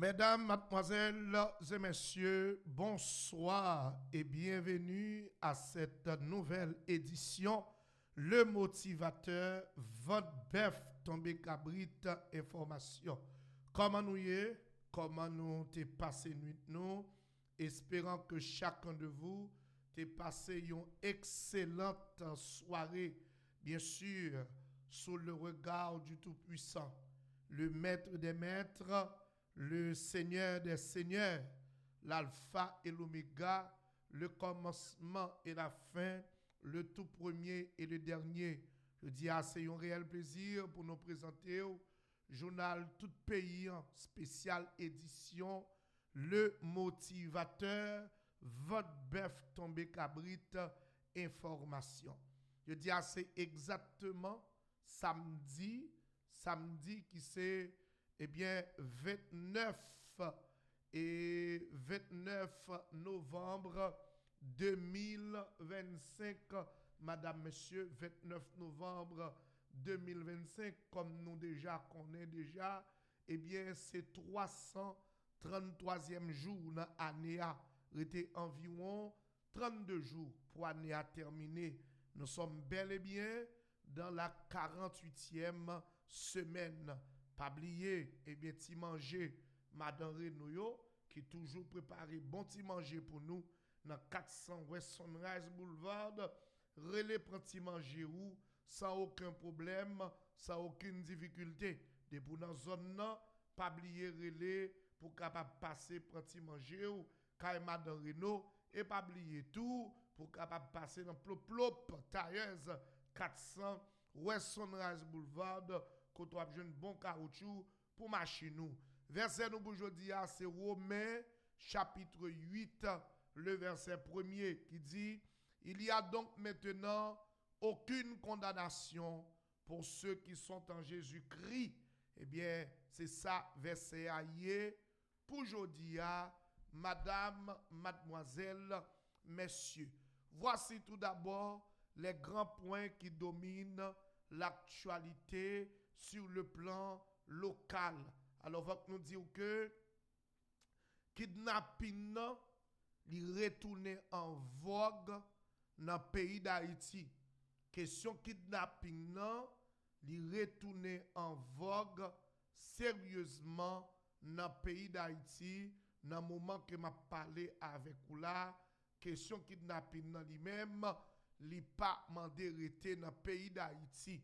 Mesdames, mademoiselles et messieurs, bonsoir et bienvenue à cette nouvelle édition. Le motivateur, votre bœuf tombé cabrit information. Comment nous y est? Comment nous t'es passé nuit nous? Espérant que chacun de vous t'ait passé une excellente soirée, bien sûr, sous le regard du Tout-Puissant, le Maître des Maîtres, le Seigneur des Seigneurs, l'Alpha et l'Oméga, le commencement et la fin, le tout premier et le dernier. Je dis c'est un réel plaisir pour nous présenter au journal Tout Pays en spéciale édition, le motivateur, votre bœuf tombé cabrit, information. Je dis c'est exactement samedi qui c'est eh bien, 29 novembre 2025, madame, monsieur, 29 novembre 2025, comme nous déjà connaissons déjà, eh bien, c'est 333e jour dans l'année, était environ 32 jours pour l'année à terminer. Nous sommes bel et bien dans la 48e semaine. Pas oublier, eh bien, ti manger, Madame Renouyo, qui toujours préparé bon ti manger pour nous, dans 400 West Sunrise Boulevard, relais pour ti manger ou, sans aucun problème, sans aucune difficulté. De pour dans zone nan, pas oublier relais pour capable passer pour ti manger ou, quand Madame Renault, et pas oublier tout, pour capable passer dans plop tailleuse 400 West Sunrise Boulevard, quand on a besoin de bon caoutchouc pour machine nous. Verset nous aujourd'hui, c'est Romains chapitre 8, le verset 1er qui dit: il y a donc maintenant aucune condamnation pour ceux qui sont en Jésus-Christ. Eh bien, c'est ça, verset aïe pour aujourd'hui, madame, mademoiselle, messieurs. Voici tout d'abord les grands points qui dominent l'actualité sur le plan local. Alors, va nous dire que kidnapping est retourné en vogue dans le pays d'Haïti. Question kidnapping est retourné en vogue sérieusement dans le pays d'Haïti. Dans le moment que m'a parlé avec vous là, question kidnapping lui-même, il pas mandé rester dans le pays d'Haïti.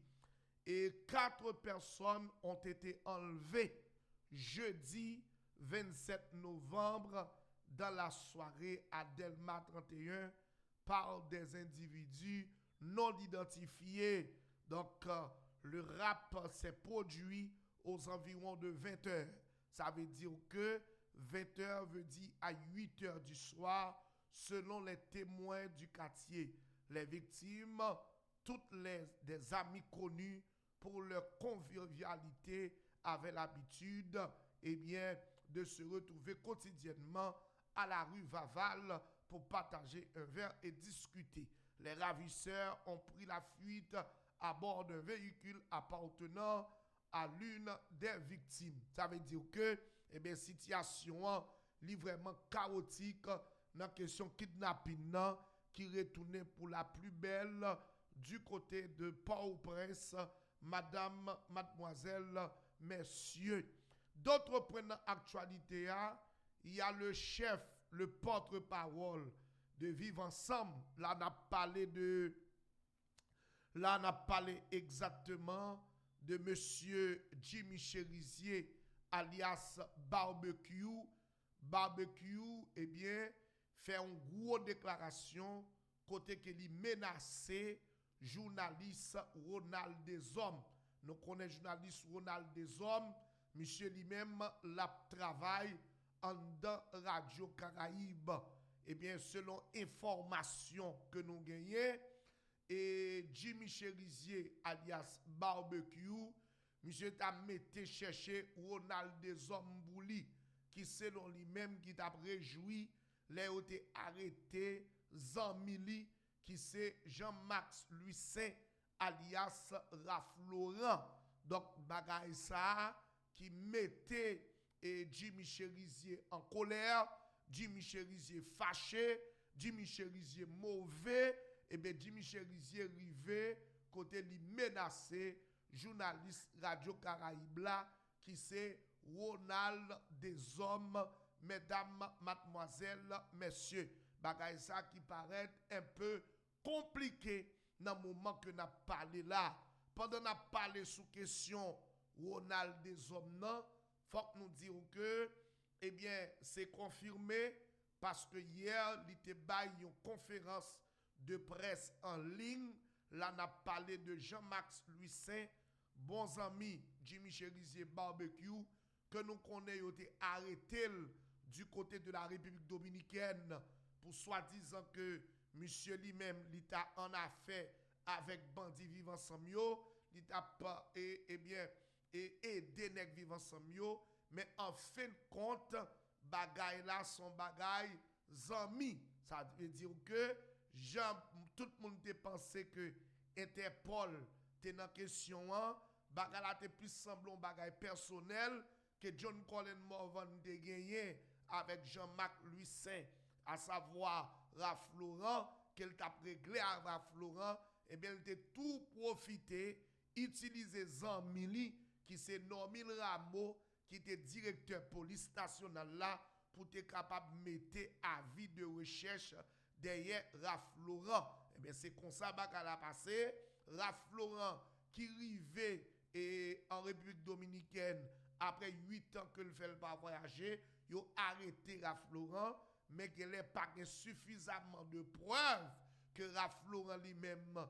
Et 4 personnes ont été enlevées jeudi 27 novembre dans la soirée à Delma 31 par des individus non identifiés. Donc, le rap s'est produit aux environs de 20 heures. Ça veut dire que 20 heures veut dire à 8 heures du soir, selon les témoins du quartier. Les victimes, toutes des amis connus pour leur convivialité, avaient l'habitude de se retrouver quotidiennement à la rue Vaval pour partager un verre et discuter. Les ravisseurs ont pris la fuite à bord d'un véhicule appartenant à l'une des victimes. Ça veut dire que, situation est vraiment chaotique dans la question kidnapping qui retournait pour la plus belle du côté de Port-au-Prince, madame, mademoiselle, messieurs. D'autres points d'actualité, il y a le chef, le porte-parole de Vivre Ensemble. Là, on a parlé exactement de monsieur Jimmy Cherizier, alias Barbecue. Barbecue, fait une grosse déclaration côté que li menacé journaliste Ronald Deshommes. Nous connaissons journaliste Ronald Deshommes, monsieur lui-même la travaille en dans Radio Caraïbe. Selon information que nous gagnons, et Jimmy Cherizier alias Barbecue, monsieur t'a metté chercher Ronald Deshommes Bouli, qui selon lui-même qui t'a réjoui les ont été arrêtés Zanmili, qui c'est Jean-Max Lucin alias Raf Laurent. Donc bagay ça qui mettait et Jimmy Cherizier en colère, Jimmy Cherizier fâché, Jimmy Cherizier mauvais, et bien Jimmy Cherizier rivé côté li menacé journaliste Radio Caraïbe là qui c'est Ronald des hommes, mesdames, mademoiselles, messieurs. Bagay ça qui paraît un peu compliqué dans le moment que n'a parlé là. Pendant n'a parlé sous question Ronald des hommes non, faut que nous disions que eh bien c'est confirmé parce que hier il était bail une conférence de presse en ligne. Là n'a parlé de Jean-Max Louisin, bons amis Jimmy Cherizier Barbecue que nous connaissons été arrêté du côté de la République dominicaine pour soi-disant que monsieur lui-même l'État en a fait avec bandits vivants sans yo, l'État pas et bien et des nèg vivants sans yo, mais en fin de compte bagay là son bagay zami. Ça veut dire que tout le monde te pensé que Interpol était dans question bagay là te plus semblant bagay personnel que John Colin Morvan te gagné avec Jean-Marc Louisin, à savoir Raph Laurent, qu'elle t'a réglé à Raph Laurent, et bien elle t'a tout profité, utilisé Zanmili, qui c'est Normil Rameau, qui était directeur police nationale là, pour être capable de mettre avis de recherche derrière Raph Laurent. Et bien c'est comme ça qu'elle a passé. Raph Laurent qui arrivait en République dominicaine après 8 ans que le fait pas voyager, il a arrêté Raph Laurent, mais qu'il n'a pas suffisamment de preuves que Raph Laurent lui-même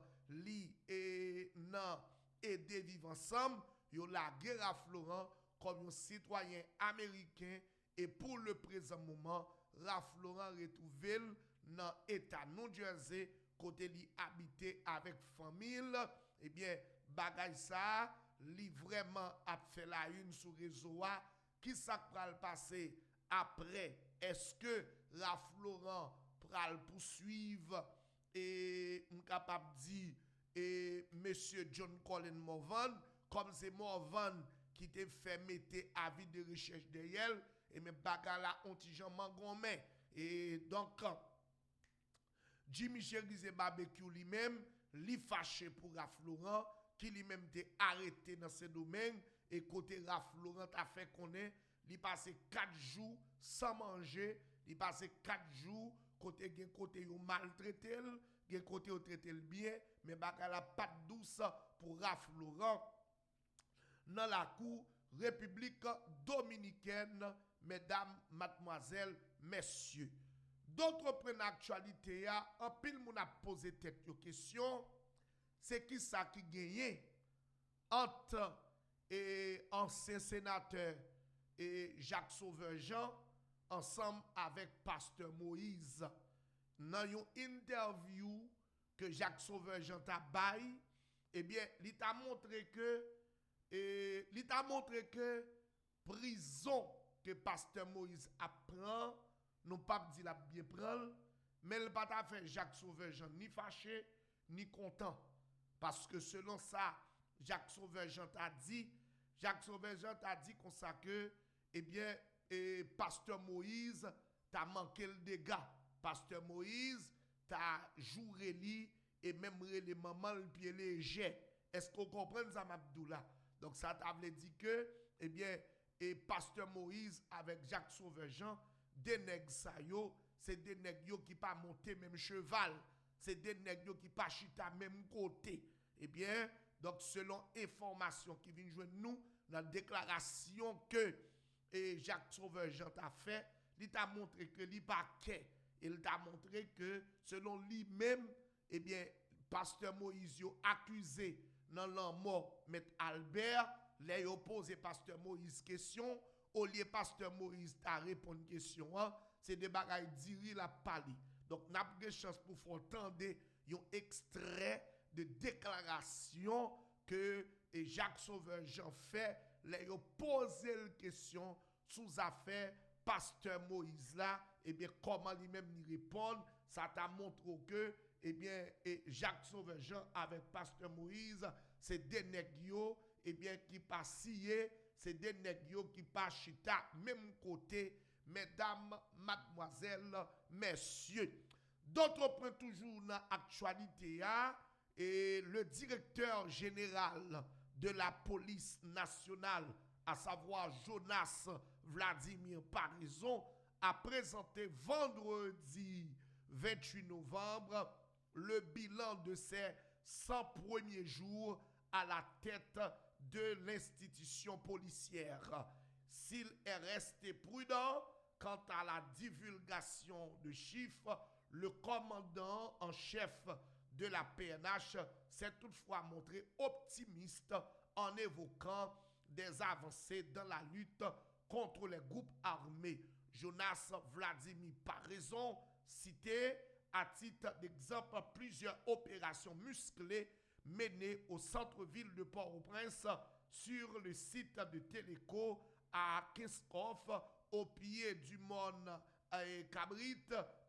et non aider vivre ensemble, il a lagué Raph Laurent comme un citoyen américain et pour le présent moment, Raph Laurent retrouvé dans l'État New Jersey côté li habité avec famille. Eh bien, bagay ça li vraiment a fait la une sur réseau. Qui ça pral passer après? Est-ce que Raph Laurent pral poursuivre et capable dire et monsieur John Colin Morvan comme c'est Morvan qui te fait mettre avis de recherche derrière et mes bagay là ont ti Jean Mangomé et donc Jimmy Cherizier Barbecue lui-même li fâché pour Raph Laurent qui lui-même était arrêté dans ce domaine et côté Raph Laurent a fait connaître il passé 4 jours sans manger, il passé 4 jours côté yo maltraité, gen côté yo traité bien, mais bagala pas douce pour Raph Laurent dans la cour République dominicaine, mesdames, mademoiselles, messieurs. D'autres prennent actualité, en pile moun a posé tête yo question, c'est qui ça qui gagne entre ancien sénateur et Jacques Sauveur-Jean ensemble avec Pasteur Moïse. Dans une interview que Jacques Sauveur-Jean t'a bail, eh bien, il t'a montré que prison que Pasteur Moïse apprend, non pas dit la bien prendre, mais il pas t'a fait Jacques Sauveur-Jean ni fâché ni content parce que selon ça Jacques Sauveur-Jean t'a dit comme ça que eh bien Pasteur Moïse t'a manqué le dégât. Pasteur Moïse t'a joué li et même les mamans le pied léger. Est-ce qu'on comprend ça Mabdoula? Donc ça t'a dit que eh bien et Pasteur Moïse avec Jacques Sauveur-Jean des nèg sa yo, c'est des nèg yo qui pas monter même cheval, c'est des nèg yo qui pas chita même côté. Eh bien, donc selon information qui vient joindre nous dans la déclaration que Jacques Sauveur-Jean a fait, il t'a montré que il pas qu'est, il t'a montré que selon lui-même, eh bien, Pasteur Moïse yo accusé dans la mort Maître Albert, les opposé Pasteur Moïse question, au lieu Pasteur Moïse t'a répondu question, c'est des bagailles diri la pali. Donc n'a pas de chance pour faire entendre un extrait de déclaration que Jacques Sauveur-Jean fait, les posé la question sous affaire Pasteur Moïse là, et bien comment lui-même y répondre, ça t'a montré que eh bien Jacques Sauveur-Jean avec Pasteur Moïse, c'est des nèg yo, eh bien qui pas scié, c'est des nègres qui pas chita même côté, mesdames, mademoiselles, messieurs. D'autres points toujours dans l'actualité, et le directeur général de la police nationale, à savoir Jonas Vladimir Parizon, a présenté vendredi 28 novembre le bilan de ses 100 premiers jours à la tête de l'institution policière. S'il est resté prudent quant à la divulgation de chiffres, le commandant en chef de la PNH s'est toutefois montré optimiste en évoquant des avancées dans la lutte contre les groupes armés. Jonas Vladimir Parizon cité à titre d'exemple plusieurs opérations musclées menées au centre-ville de Port-au-Prince, sur le site de Téléco à Kinskoff, au pied du Mont Cabrit,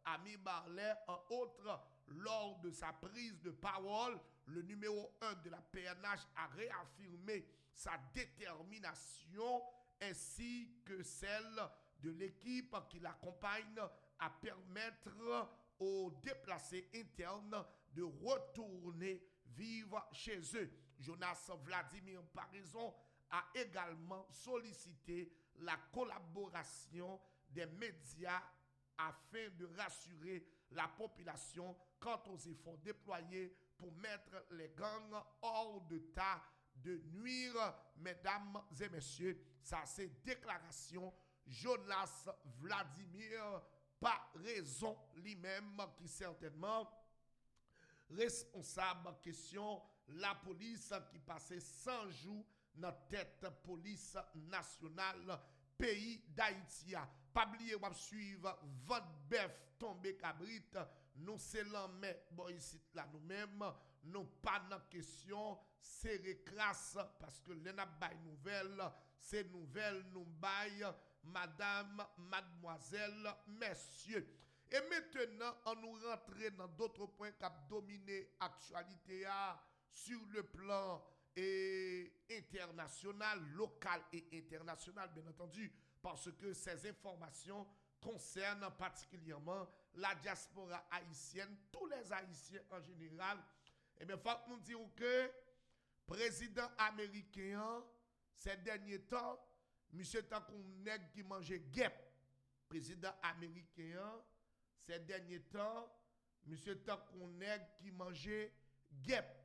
à Mi-Barlet, en autres. Lors de sa prise de parole, le numéro 1 de la PNH a réaffirmé sa détermination ainsi que celle de l'équipe qui l'accompagne à permettre aux déplacés internes de retourner vivre chez eux. Jonas Vladimir Parizon a également sollicité la collaboration des médias afin de rassurer la population quant aux efforts déployés pour mettre les gangs hors d'état de nuire. Mesdames et messieurs, ça c'est déclaration Jonas Vladimir Parizon lui-même, qui certainement responsable question la police qui passait 100 jours dans tête police nationale pays d'Haïti. Pas oublier de suivre votre bœuf tombé cabrit. Nous c'est l'homme bon ici là nous-mêmes nous pas dans question serré crasse parce que les n'a bail nouvelle c'est nouvelle nous bail madame mademoiselle messieurs. Et maintenant on nous rentrer dans d'autres points qui ont dominé l'actualité sur le plan international, local et international, bien entendu, parce que ces informations concernent particulièrement la diaspora haïtienne, tous les Haïtiens en général. Eh bien, il faut que nous disions que le président américain, ces derniers temps, monsieur Tankou nèg qui mangeait guêpe, président américain, ces derniers temps, monsieur Tankou nèg qui mangeait guêpe.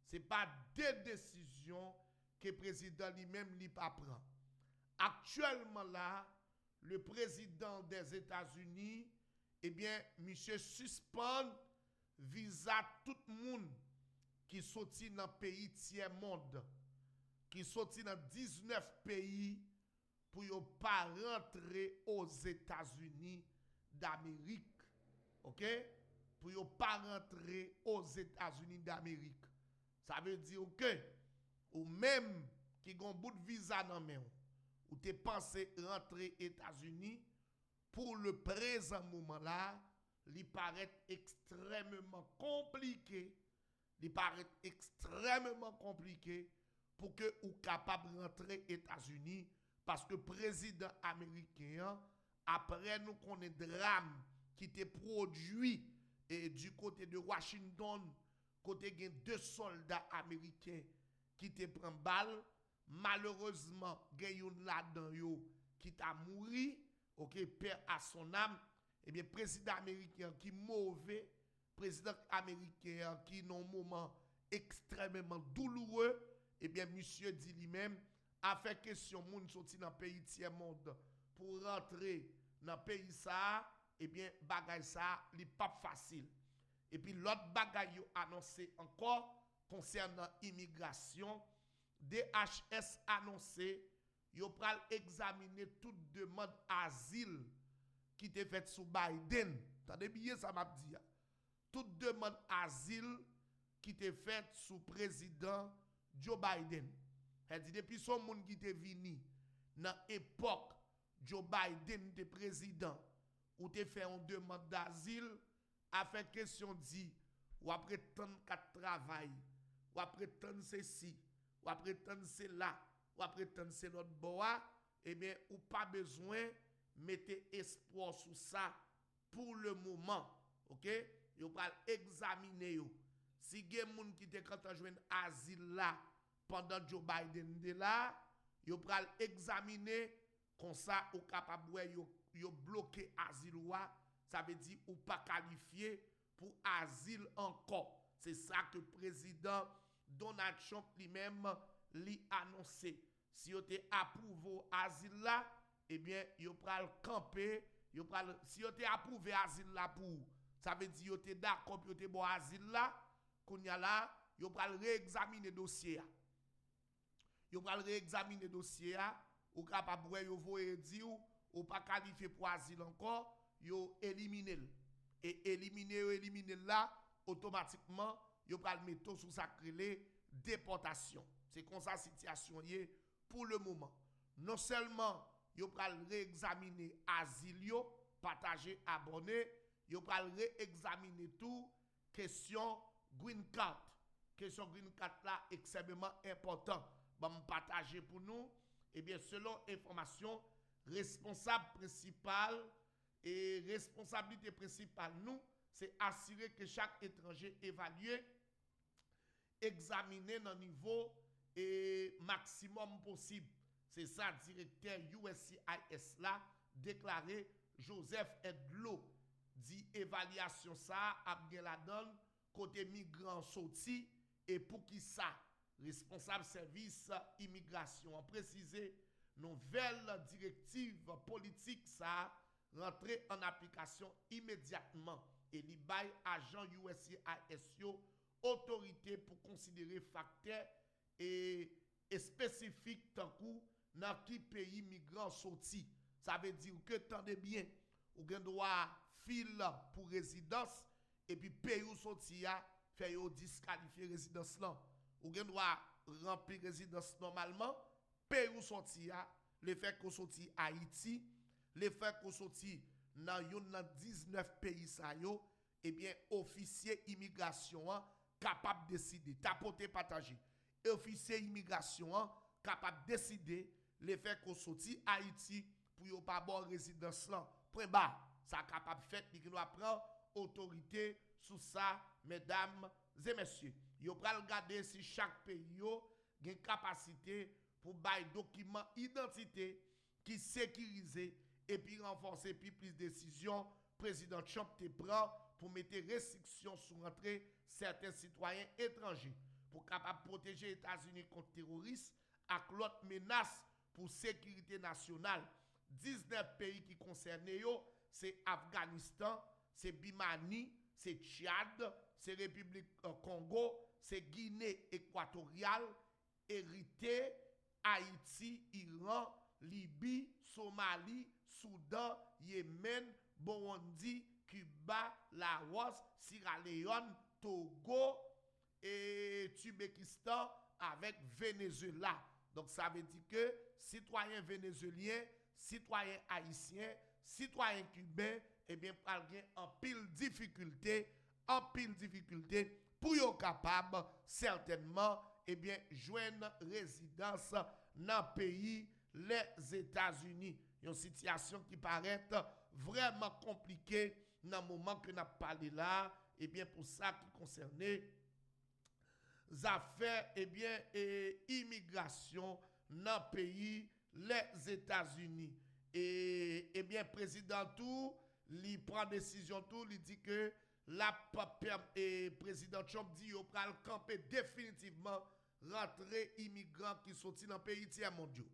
Ce n'est pas des décisions que le président lui-même lui pas prend. Actuellement là, le président des États-Unis, eh bien, monsieur suspend visa tout le monde qui sorti dans le pays tiers monde, qui sorti dans 19 pays pour ne pas rentrer aux États-Unis d'Amérique. OK? Pour ne pas rentrer aux États-Unis d'Amérique. Ça veut dire que, ou même qui ont un bout de visa dans main, ou tu pensé rentrer aux États-Unis, pour le présent moment là, il paraît extrêmement compliqué. Il paraît extrêmement compliqué pour que ou capable de rentrer aux États-Unis parce que le président américain, après nous connaît drame qui était produit et du côté de Washington, côté gen 2 soldats américains qui te prend balle, malheureusement gen yon là-dedans yo qui t'a mouri, OK, père à son âme. Eh bien président américain qui mauvais, président américain qui dans un moment extrêmement douloureux, eh bien monsieur dit lui-même a fait question moun sorti dans pays tiers monde pour rentrer dans pays ça, eh bien bagay ça li pas facile. Et puis l'autre bagaille annoncé encore concernant l'immigration, DHS annoncé yo pral examiner toute demande asile qui était faite sous Biden. T'as bien ça m'a dit. Toute demande asile qui était faite sous président Joe Biden. Elle dit depuis son monde qui était venu dans l'époque Joe Biden était président ou te fait une demande d'asile, a fait question dit ou après tant qu'à travail, ou après tant ceci, ou après tant cela, ou après prétendre c'est notre bois, eh bien, ou pas besoin mettre espoir sur ça pour le moment. OK? Vous va examiner yo. Si il y a des gens qui te quand joindre asile là pendant Joe Biden de là, vous va examiner comme ça ou capable yo bloquer asile wa, ça veut dire ou pas qualifié pour asile encore. C'est ça que le président Donald Trump lui-même lui annoncé. Si vous avez approuvé asile là, eh bien, vous pral camper, si vous avez approuvé asile là pour, ça veut dire vous êtes d'accord pour vous bon asile là, qu'on y a là, vous pral réexaminer dossier. Vous pral réexaminer dossier, ou capable vous voyez dire ou pas qualifié pour asile encore, vous éliminer. Et éliminer là, automatiquement, vous pral mettre sous sa déportation. C'est comme ça la situation est pour le moment. Non seulement vous pral réexaminer asile, partager, abonner, vous pral réexaminer tout question green card. Question green card là extrêmement important. Bon, partager pour nous. Eh bien, selon information, responsable principal et responsabilité principale, nous, c'est assurer que chaque étranger évalué, examiné dans le niveau et maximum possible. C'est ça, directeur USCIS là, déclaré Joseph Edlo. Dit évaluation ça, a bien la donne, côté migrants sortis, et pour qui ça? Responsable service immigration a précisé nouvelle directive politique ça rentrer en application immédiatement et li bay agent USCIS autorité pour considérer facteurs et spécifiques tant que dans qui pays migrant sorti. Ça veut dire que tendez bien ou gen droit fil pour résidence et puis pays ou sorti a fait yo disqualifier résidence là. Ou gen droit remplir résidence normalement, pays ou sorti a, le fait qu'on sorti Haïti, le fait qu'on sorti dans 19 pays ça yo, eh bien officier immigration capable de décider, tapoter partager. Et officier immigration capable de décider le fait qu'on sorti Haïti pour yo pas bon résidence là. Point bas, ça capable fait qui doit prendre autorité sous ça, mesdames et messieurs. Yo pral regarder si chaque pays yo gen capacité pour bail document identité qui sécurisé et puis renforcer puis plus décision président Trump te prend pour mettre restrictions sur entrée certains citoyens étrangers pour capable protéger les États-Unis contre terroristes et l'autre menace pour sécurité nationale. 19 pays qui concernent yo, c'est Afghanistan, c'est Bimani, c'est Tchad, c'est République Congo, c'est Guinée équatoriale, Érythrée, Haïti, Iran, Libye, Somalie, Soudan, Yémen, Burundi, Cuba, Laos, Sierra Leone, Togo et Tubékistan avec Venezuela. Donc ça veut dire que citoyens vénézuéliens, citoyens haïtiens, citoyens cubains, eh bien, en pile difficulté pour être capable certainement eh bien joindre résidence dans le pays les États-Unis. Une situation qui paraît vraiment compliquée dans le moment que nous avons parlé là, eh bien pour ça qui concerne les affaires eh bien immigration dans le pays les États-Unis. Et eh bien président tout il prend décision tout, il dit que et président Trump dit qu'il va camper définitivement rentrer immigrants qui sont dans le pays tiers mondial.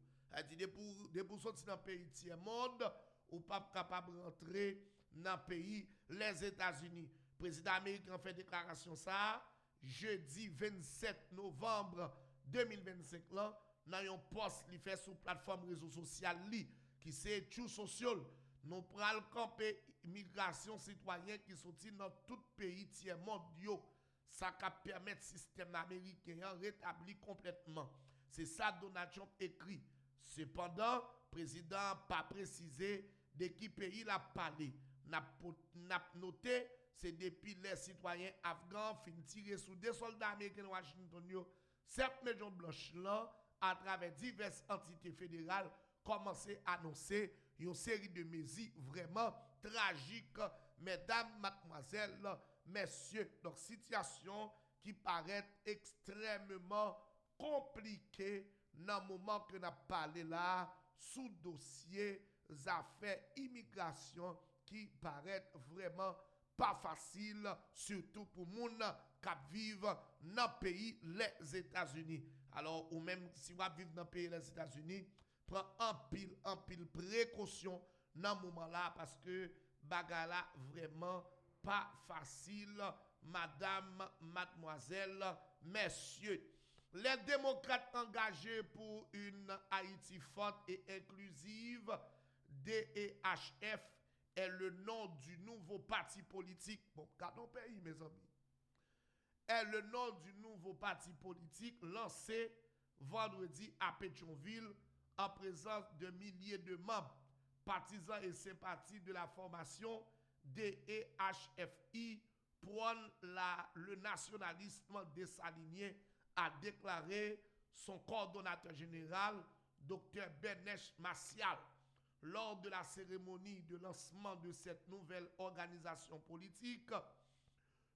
Il dit pour sortir dans le pays tiers monde ou pas capable de rentrer dans le pays les États-Unis. Le président américain fait déclaration ça jeudi 27 novembre 2025 là dans un post qu'il fait sur plateforme réseau social qui c'est True Social. Nous pral camper immigration citoyenne qui sont dans tout pays tiers mondial. Ça permet le système américain rétabli complètement. C'est ça Donald Trump écrit. Cependant, le président n'a pas précisé de qui pays il a parlé. N'a noté, c'est depuis les citoyens afghans fin tirés sous des soldats américains de Washington, cette maison blanche là, à travers diverses entités fédérales, commencé à annoncer une série de mesures vraiment tragiques, mesdames, mademoiselles, messieurs. Donc, situation qui paraît extrêmement compliquée dans le moment que nous avons parlé là, sous dossier affaires immigration qui paraît vraiment pas facile, surtout pour les gens qui vivent dans le pays les États-Unis. Alors, ou même si vous vivez dans le pays les États-Unis, prends en pile précaution dans ce moment-là parce que bagala vraiment pas facile, madame, mademoiselle, messieurs. Les démocrates engagés pour une Haïti forte et inclusive, DEHF, est le nom du nouveau parti politique. Bon, gardons pays, mes amis. Est le nom du nouveau parti politique lancé vendredi à Pétionville en présence de milliers de membres, partisans et sympathisants de la formation DEHFI prône le nationalisme dessalinien, a déclaré son coordonnateur général, Dr Benesh Macial, lors de la cérémonie de lancement de cette nouvelle organisation politique.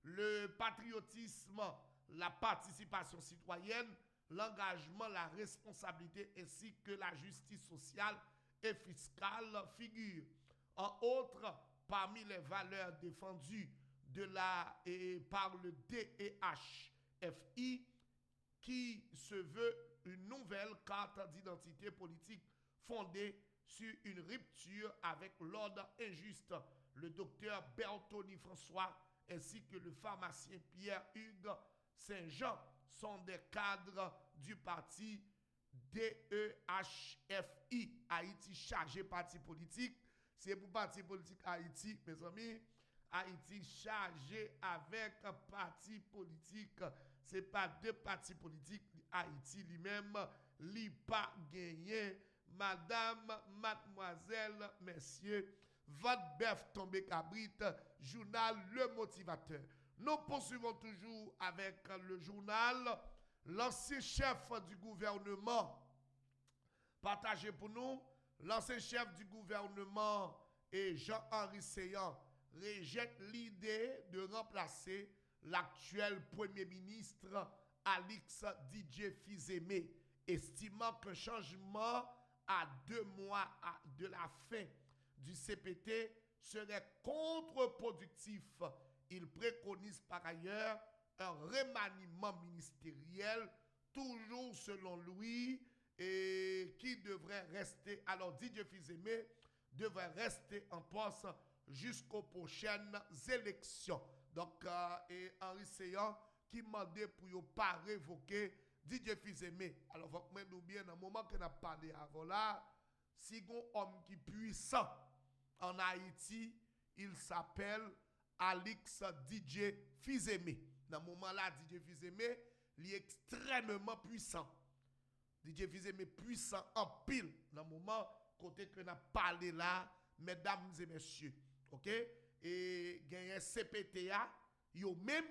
Le patriotisme, la participation citoyenne, l'engagement, la responsabilité ainsi que la justice sociale et fiscale figurent. En outre, parmi les valeurs défendues par le DEHFI, qui se veut une nouvelle carte d'identité politique fondée sur une rupture avec l'ordre injuste, le docteur Bertoni François ainsi que le pharmacien Pierre-Hugues Saint-Jean sont des cadres du parti DEHFI, Haïti chargé parti politique. C'est pour parti politique Haïti, mes amis. Haïti chargé avec parti politique. Ce n'est pas deux partis politiques. Haïti lui-même, lui pas gagné. Madame, mademoiselle, messieurs, votre bœuf tombé cabrit, journal Le Motivateur. Nous poursuivons toujours avec le journal. L'ancien chef du gouvernement, partagé pour nous, l'ancien chef du gouvernement et Jean-Henri Seyan rejette l'idée de remplacer l'actuel Premier ministre Alix Didier Fils-Aimé, estimant qu'un changement à 2 mois de la fin du CPT serait contre-productif. Il préconise par ailleurs un remaniement ministériel, toujours selon lui, et qui devrait rester, alors Didier Fils-Aimé devrait rester en poste jusqu'aux prochaines élections. Donc, Henri Seyan qui demandait pour ne pas révoquer Didier Fils-Aimé. Alors, vous comprenez bien, dans le moment que nous avons parlé avant là, si un homme qui est puissant en Haïti, il s'appelle Alix Didier Fils-Aimé. Dans ce moment-là, Didier Fils-Aimé, il est extrêmement puissant. Didier Fils-Aimé puissant en pile dans le moment côté que nous avons parlé là, mesdames et messieurs. OK? Et il y a un CPTA, yo même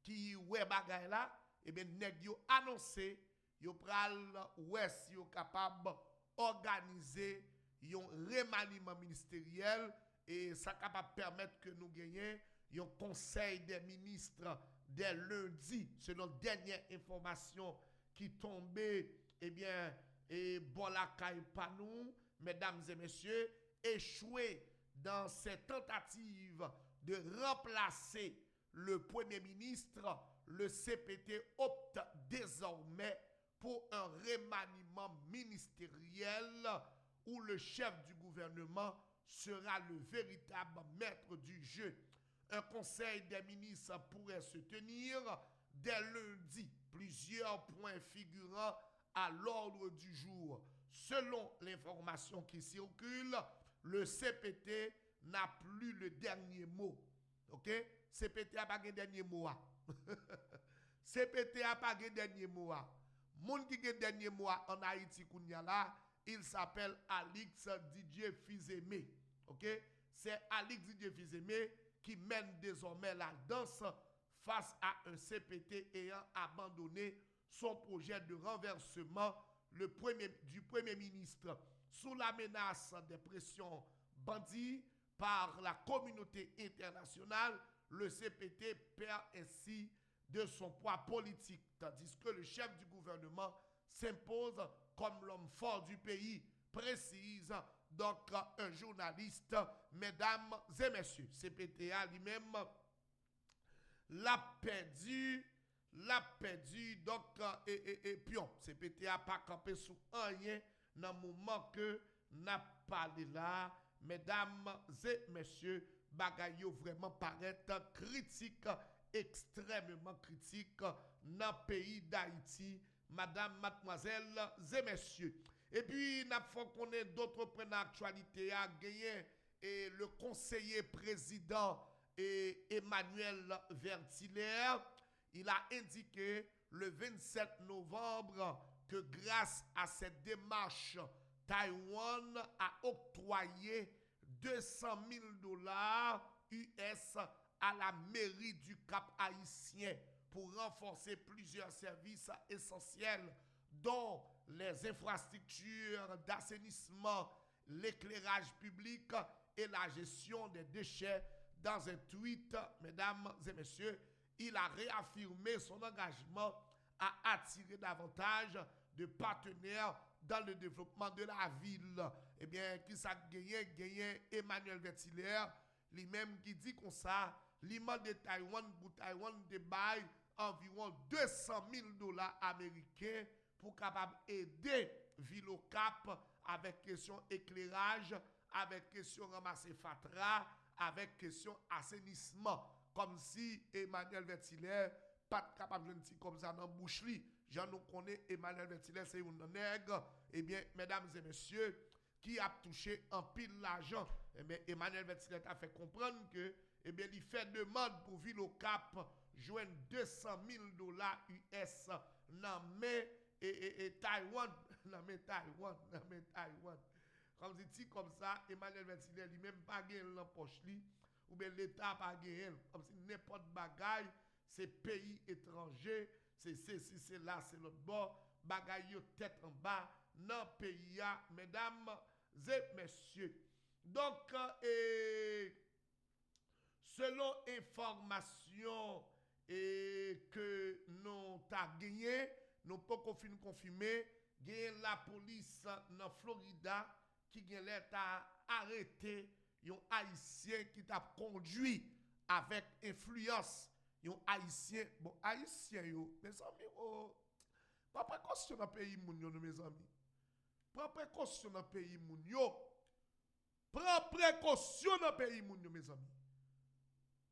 qui ouais bagay là, et bien nèg yo annoncé, yo pral ouais si yo capable organiser un remaniement ministériel et ça capable permettre que nous gagnions un conseil des ministres dès lundi selon dernière information qui tombait et bon la caille pas nous mesdames et messieurs échoué dans cette tentative de remplacer le Premier ministre, le CPT opte désormais pour un remaniement ministériel où le chef du gouvernement sera le véritable maître du jeu. Un conseil des ministres pourrait se tenir dès lundi, plusieurs points figurant à l'ordre du jour. Selon l'information qui circule, le CPT n'a plus le dernier mot. OK? CPT n'a pas le dernier mot. CPT n'a pas le dernier mot. Moun qui a le dernier mot en Haïti, il s'appelle Alix Didier Fils-Aimé. OK? C'est Alix Didier Fils-Aimé qui mène désormais la danse face à un CPT ayant abandonné son projet de renversement du Premier ministre sous la menace des pressions bandits par la communauté internationale, le CPT perd ainsi de son poids politique, tandis que le chef du gouvernement s'impose comme l'homme fort du pays, précise donc un journaliste. Mesdames et messieurs, CPTA lui-même l'a perdu, donc, pion. CPTA pas campé sous rien dans le moment que n'a parlé là. Mesdames et messieurs, bagaille vraiment paraît critique, extrêmement critique dans le pays d'Haïti, madame, mademoiselles et messieurs. Et puis, nous avons qu'on ait d'autres points d'actualité à gagner. Et le conseiller président Emmanuel Vertiller, il a indiqué le 27 novembre que grâce à cette démarche, Taïwan a octroyé 200 000 dollars US à la mairie du Cap haïtien pour renforcer plusieurs services essentiels, dont les infrastructures d'assainissement, l'éclairage public et la gestion des déchets. Dans un tweet, mesdames et messieurs, il a réaffirmé son engagement à attirer davantage de partenaires dans le développement de la ville. Eh bien, qui ça gagné Emmanuel Vertiller, lui-même qui dit comme ça, l'imam de Taïwan, pour Taïwan, de bail environ 200 000 dollars américains pour capable aider ville au Cap avec question éclairage, avec question ramasser fatra, avec question assainissement. Comme si Emmanuel Vertiller pas capable de dire comme ça dans bouche li. Jean nous connaît Emmanuel Vertiller, c'est un nègre. Eh bien, mesdames et messieurs, qui a touché en pile l'argent. Eh bien, Emmanuel Vertiller a fait comprendre que, eh bien, il fait demande pour Ville au Cap joindre 200 000 dollars US dans et Taïwan, dans Taïwan. Comme dit comme ça, Emmanuel Vertiller lui-même pas gagné dans poche li, ou bien l'État pas gagné, comme si n'importe bagaille, c'est pays étranger, c'est là, c'est l'autre bord, bagaille tête en bas, dans le pays, mesdames et messieurs. Donc, selon information que nous avons gagné, nous pouvons confirmer, la police dans Florida qui a arrêté un haïtien qui t'a conduit avec influence. Un haïtien, bon, haïtien, mes amis, pas précaution dans le pays, mes amis. Prends précaution dans le pays, prends précaution dans le pays, mes amis.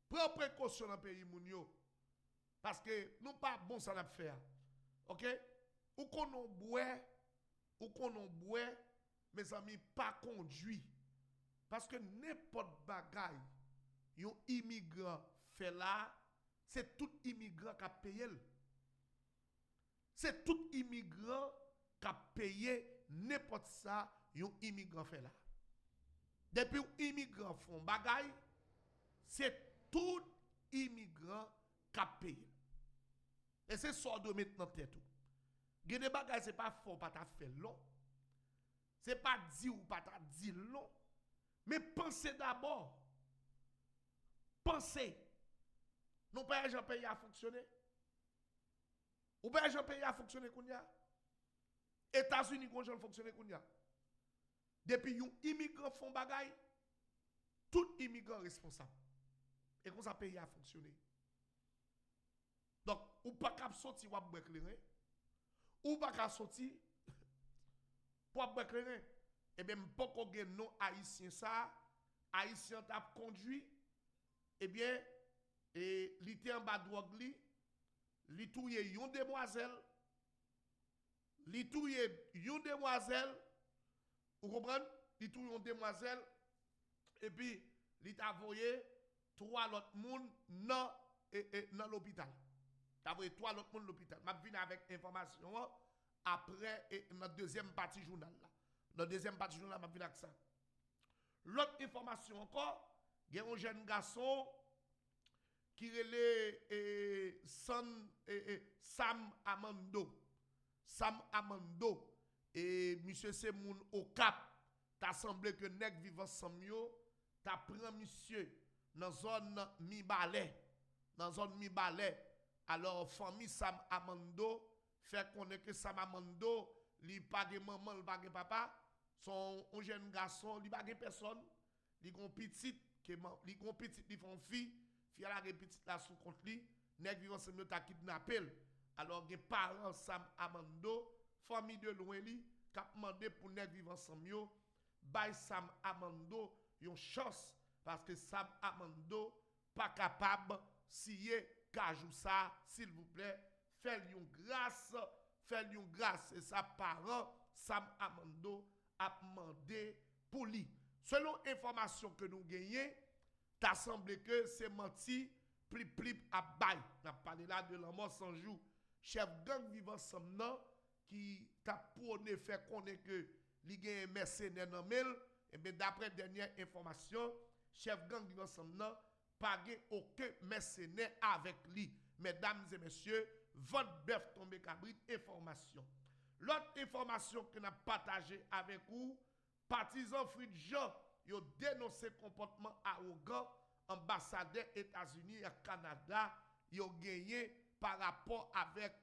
Prends précaution dans le pays, parce que nous pas bon ça à faire. OK? Ou qu'on boit, mes amis, pas conduit. Parce que n'importe bagaille, un immigrant fait là, c'est tout immigrant qui a payé. C'est tout immigrant qui a payé n'importe ça, un immigrant fait là. Depuis un immigrant font bagaille, c'est tout immigrant qui a payé. Et c'est ça de mettre dans tête. Gade bagaille, c'est pas fort, pas ta fait long. C'est pas dit ou pas ta dit long. Mais pensez d'abord. Pensez. Nous pas un pays à fonctionner. Ou pas un pays à fonctionner kounya. États-Unis qu'on fonctionner kounya. Depuis un immigrant font bagaille, tout immigrant responsable. Et qu'on ça pays à fonctionner. Donc, ou pas cap sorti ou pas éclairer. Ou pas cap sorti pour éclairer. Et bien, pas qu'on ait non haïtien ça, haïtien t'a conduit, eh bien, et li était en bas drogue li touye yon demoiselle, vous comprenez? Li touye yon demoiselle, et puis, li t'a voyé 3 autres moun dans l'hôpital. T'a voyé 3 autres moun dans l'hôpital. M'a vinn avec information après notre deuxième partie journal là. Dans la deuxième partie du journal, je vais avec ça. L'autre information encore, il y a un jeune garçon qui est Sam Amando. Sam Amando. et monsieur c'est moun au cap, t'as semblé que nèg vivant ensemble yo, t'as prend monsieur dans zone mi balai, dans zone mi balai. Alors famille Sam Amando fait connaître que Sam Amando, li pas de maman, li pas de papa, son un jeune garçon, li pas de personne, li gon petite que li gon petite li font fille, fille la petite la sous compte li, nèg vivant ensemble t'a kidnappé. Alors les parents Sam Amando, famille de loin li, k'ap mandé pour nèg vivant ensemble yo, bay Sam Amando yon chance parce que Sam Amando pas capable siye kajou ça s'il vous plaît, faites yon grâce et sa parent Sam Amando a demandé pour lui. Selon information que nous gagnons, t'as semblé que c'est menti plip à bail. N'a parlé là de la mort sans jour. Chef gang vivant ensemble qui t'a prôné fait connaître que li gen mercenaire dans mel et bien d'après dernière information, chef gang vivant ensemble pas gen aucun mercenaire avec lui. Mesdames et messieurs, votre bœuf tombé cabrit information. L'autre information que n'a partagé avec vous, partisans Frid Jean, yo dénoncé comportement arrogant ambassadeur États-Unis et Canada, yo gagné par rapport avec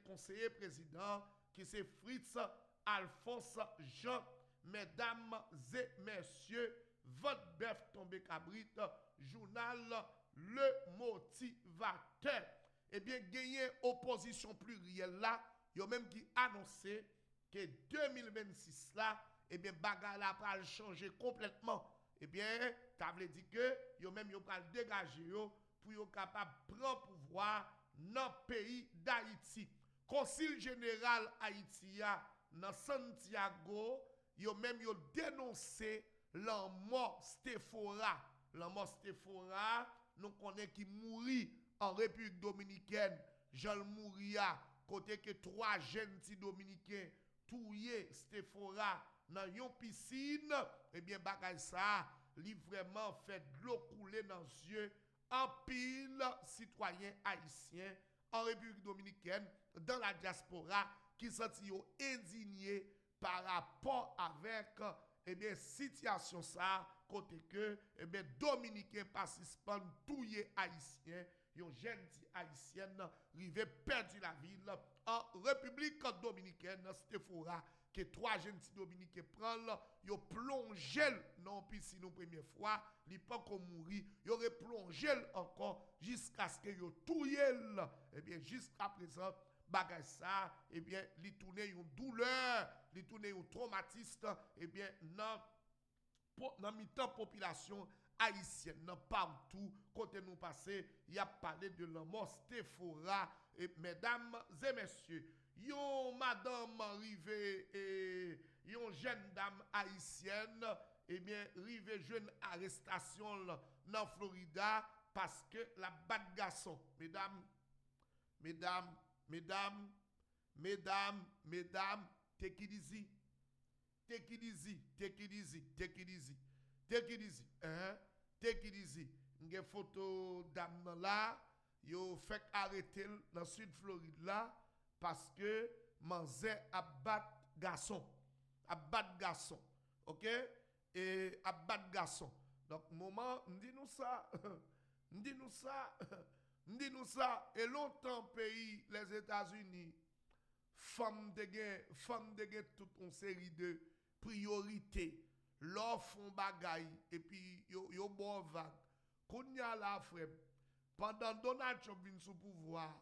conseiller président qui c'est Fritz Alphonse Jean. Mesdames et messieurs, votre bœuf tombé cabrit, journal Le Motivateur. Eh bien, gagné opposition plurielle là, yo même qui annoncé que 2026 là, eh bien, bagarre là va changer complètement. Eh bien, ça veut dire que yo même yo pral dégager yo pour yo capable prendre pouvoir dans le pays d'Haïti. Conseil général haïtien dans Santiago, yo même yo dénoncé la mort Stéphora. La mort Stéphora, nous connaissons qui mourit en République dominicaine. Jean Mouria, côté que 3 jeunes dominicains touye Stéphora dans une piscine, eh bien, bagay ça, li vraiment fait de l'eau couler dans les yeux en pile citoyens haïtiens en République dominicaine, dans la diaspora, qui sont indignés par rapport avec eh bien, situation ça, côté que eh bien, Dominicains participants touye haïtiens, yon jeune haïtienne rivé perdu la ville en République dominicaine, Stéphora, que 3 jeunes dominicains prennent, yo plongé dans piscine une première fois, li pas comme mourir, yo replongé encore jusqu'à ce que yo touye. Eh bien jusqu'à présent bagay ça, eh bien li tourne une douleur, li tourne un traumatisme, eh bien dans mi-temps population haïtienne, partout, côté nous passé, il y a parlé de la mort Stéphora. Et mesdames et messieurs, yon madame arrivée et yon jeune dame haïtienne, eh bien, rive jeune arrestation dans Florida parce que la batte garçon, mesdames, take it easy. Take it easy. Une photo dame là, yo fait arrêter dans sud Floride là parce que manzé abat garçon. OK? Et abat garçon. Donc moment, nous ça. Et longtemps pays les États-Unis femme de gen toute une série de priorités. L'offre font bagay et puis yo bon vague. Kounya la frère, pendant Donald Trump vient sous pouvoir,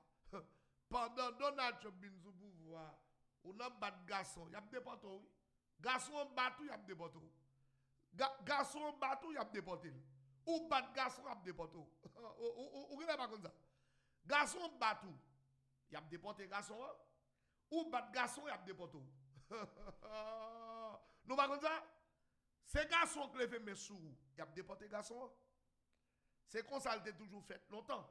on a bat garçon, y a déporté. Garçon battu, y a déporté. Garçon battu, y a déporté. Ou bat garçon, y a déporté. Ou pas comme ça. Garçon battu, y a déporté garçon. Ou bat garçon, y a déporté. Nous pas comme ça. C'est garçon qui fait mes sous, y a déporté garçon. C'est comme ça a toujours fait longtemps.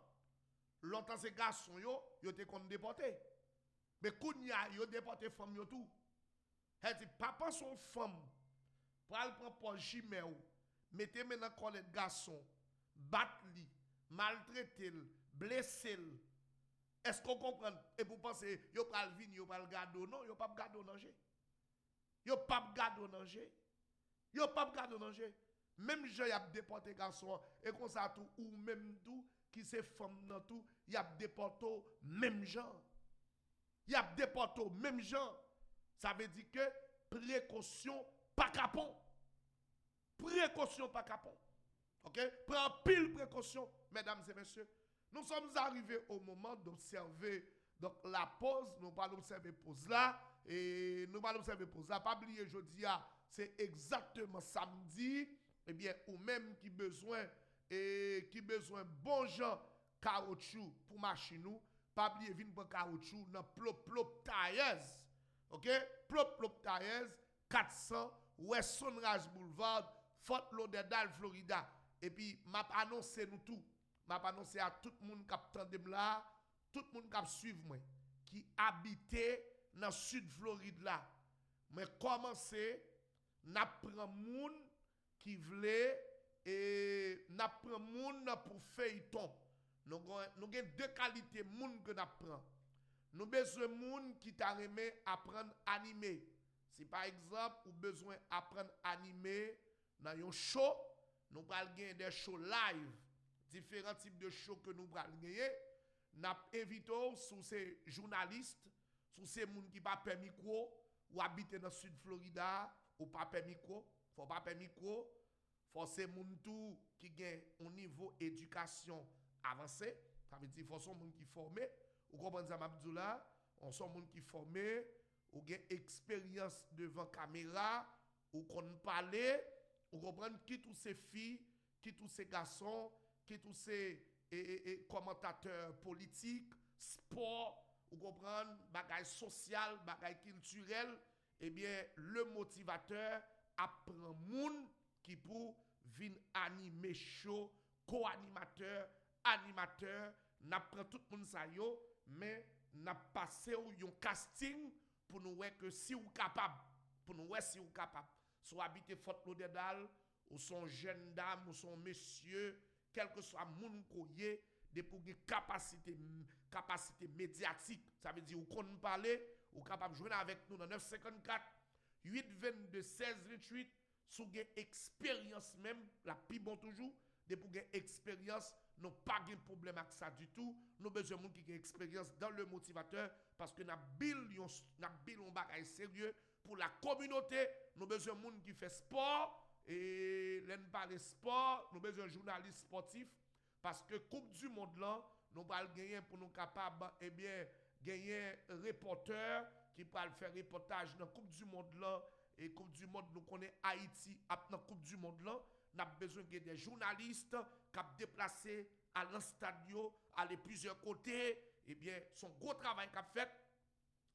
Longtemps ces garçons yo te kon déporté. Mais kounya yo déporté femme yo tout. Elle dit papa son femme pral prend pour chimé ou mettez maintenant collègue garçon, battre li, maltraiter, blesser. Est-ce qu'on comprend? Et vous pensez yo pral vini, yo pral garder non, yo pas garder danger. Yo pas garder au danger. Yo pas garder au danger. Même gens y a déporté garçon et comme ça tout ou même tout qui c'est femme dans tout, y a déporté même gens. Y a déporté même gens. Ça veut dire que précaution pas capon. Précaution pas capon. OK? Prends pile précaution mesdames et messieurs. Nous sommes arrivés au moment d'observer donc la pause, nous pas observer pause là et nous pas observer pause là. Pas oublier jeudi c'est exactement samedi. Eh bien, ou même qui besoin bon gens caoutchouc pour machine nous, pas oublier vinn pour caoutchouc dans plop tires. OK? Plop tires 400 West Sunrise Boulevard, Fort Lauderdale, Florida. Et puis m'a annoncé nous tout. M'a annoncé à tout le monde qui attendait là, tout le monde qui suivre moi qui habitait dans sud Floride là. Mais commencer n'a prend moun qui voulait et n'a prend moun pour feuilleton. Nous avons deux qualités moun que n'a prend. Nous besoin moun qui t'a aimé apprendre animer. Si par exemple ou besoin apprendre animer dans un show, nous allons gagner des shows live, différents types de shows que nous allons gagner. Nous invitons sous ces journalistes, sous ces moun qui pas permis micro ou habiter dans sud Florida ou pas permis micro, faut pas permis micro. Faut ces moun tout qui gagne un niveau éducation avancé, ça veut dire faut son moun qui formé, ou comprenez ça m'abdoula, on son moun qui formé, ou gagne expérience devant caméra, ou qu'on parler, ou comprendre qui tous ces filles, qui tous ces garçons, qui tous ces commentateurs politiques, sport, ou comprendre bagaille social, bagaille culturel, eh bien le motivateur apprend moun qui pour venir animer show, co-animateur, animateur, n'a prend tout le monde ça yo, mais n'a passé ou yon casting pour nous voir que si ou capable, pour nous voir si ou capable. Soit habiter Fort Lauderdale, ou son jeune dame, ou son monsieur, quel que soit moun koye, de pour une capacité médiatique, ça veut dire ou qu'on parler, ou capable de jouer avec nous dans 954 822 1628. Sous une expérience même, la plus bon toujours, de pour une expérience, nous pas de problème avec ça du tout. Nous besoin de gens qui ont expérience dans le motivateur parce que nous avons un bagage sérieux pour la communauté. Nous besoin de gens qui font sport et l'en parler sport, nous besoin de journalistes sportifs parce que Coupe du Monde là, nous allons gagner pour nous capables eh bien gagner reporter qui va faire reportage dans Coupe du Monde là. Et Coupe du Monde, nous connaissons Haïti, après la Coupe du Monde là, nous avons besoin de des journalistes qui ont déplacé à l'instadio, aller plusieurs côtés. Eh bien, son gros travail qu'a fait.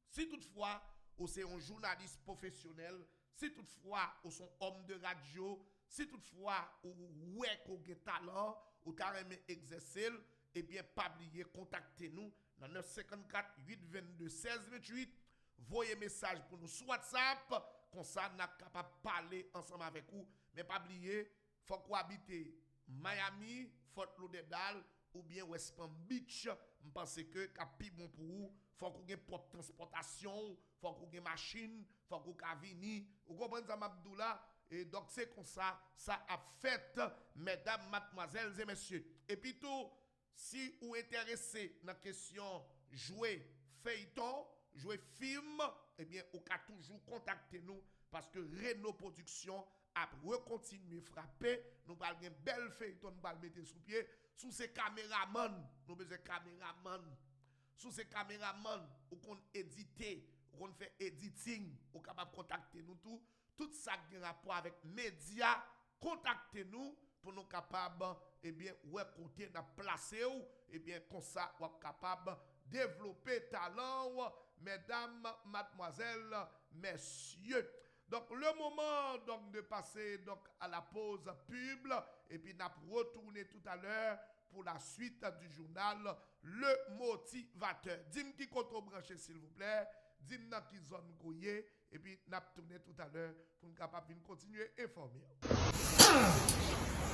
Si toutefois, vous êtes un journaliste professionnel, si toutefois, vous êtes un homme de radio, si toutefois, vous avez un talent, vous avez exercer, eh bien, pas oublier, contactez-nous dans 954 822 1628. Voyez message pour nous sur WhatsApp. Comme ça, nous sommes capables de parler ensemble avec vous. Mais pas oublier, il faut qu'on habite Miami, Fort Lauderdale ou bien West Palm Beach. Je pense que c'est plus bon pour vous. Il faut qu'on ait propre transportation, il faut qu'on ait machine, il faut qu'on ait vini. Vous comprenez ça, Mabdoula? Et donc, c'est comme ça, ça a fait, mesdames, mademoiselles et messieurs. Et puis tout, si vous êtes intéressé dans la question jouer feuilleton, jouer film, eh bien, vous pouvez toujours contacter nous parce que Renault Production a continué à frapper. Nous allons une belle feuilleton, nous allons mettre sous pied. Sous ces caméramans, nous besoin de caméramans. Sous ces caméramans, vous pouvez éditer, vous pouvez faire editing, vous pouvez contacter nous tout. Tout ça qui a rapport avec médias, contactez-nous pour nous capables, eh bien, ouais, côté n'a placé ou, eh bien, comme ça, vous capable développer talent, mesdames, mademoiselles, messieurs. Donc, le moment donc, de passer donc, à la pause pub, et puis nous retourner tout à l'heure pour la suite du journal Le Motivateur. Dis-moi qui compte brancher, s'il vous plaît. Dis-moi qui zone goye, et puis nous retourner tout à l'heure pour nous capables de continuer à informer.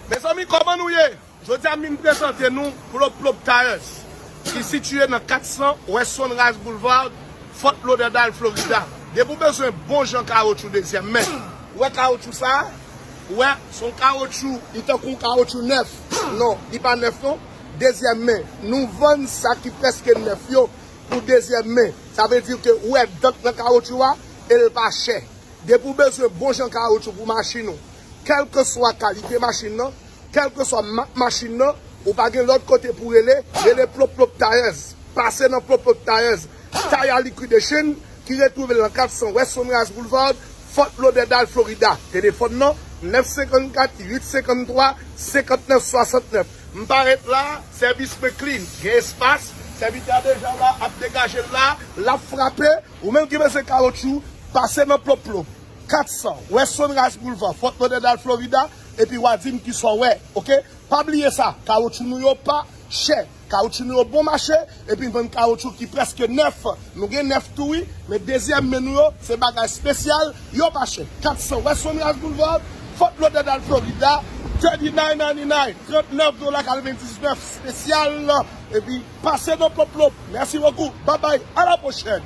Mes amis, comment nous y est? Je tiens à me présenter nous pour le Plop Tires, qui est situé dans 400 West Sunrise Boulevard, Fort Lauderdale, Florida. De vous besoin bon Jean caoutchouc deuxième main. Ouais, caoutchouc ça? Ouais, son caoutchouc, il est un caoutchouc neuf. Non, il pas neuf non. Deuxième main. Nous vendons ça qui presque neuf yo pour deuxième main. Ça veut dire que ouais, dans le caoutchouc, il n'est pas cher. De vous besoin bon Jean caoutchouc pour machine. Quelle que soit la qualité machine, quelle que soit la machine, ou pas de l'autre côté pour les plop tailleuse. Passer dans plop tailleuse. Taille à liquidation qui retrouve dans 400 West Sunrise Boulevard, Fort Lauderdale, Florida. Téléphone non 954 853 59 69. M'paraît là, service clean, il y a espace, serviteur déjà là, à dégager là, la frapper, ou même qui veut ce caoutchouc, passer dans plop 400 West Sunrise Boulevard, Fort Lauderdale, Florida, et puis Wadim qui sont ouais, ok? Pas oublier ça, caoutchouc nous yo pas cher. Caoutchouc nous bon marché et puis un caoutchouc qui presque neuf. Nous avons neuf tout oui, mais deuxième menu c'est bagage spécial, yo pas cher. 400 West Sunrise Boulevard, Fort Lauderdale, Florida, $39.99, $39.99 spécial et puis passez dans plop. Merci beaucoup. Bye bye. À la prochaine.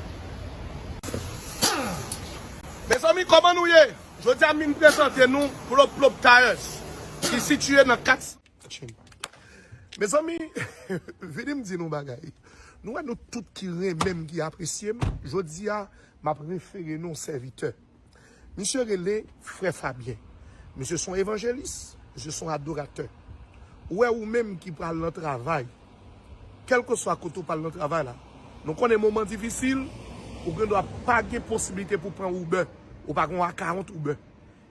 Mes amis, comment nous y est? Je dis à nous présenter nous pour le plop tires qui est situé dans 4. Mes amis, venez me dire nos bagailles. Nous, tous qui même qui apprécient, je dis à ma préférée nos serviteurs. Monsieur Relé, frère Fabien. Monsieur sont évangélistes, monsieur sont adorateurs. Ou même qui parlent dans le travail, quel que soit côté parle dans le travail là. Nous connaissons des moments difficiles où on ne doit pas de possibilité pour prendre Uber ou pas à 40 Uber.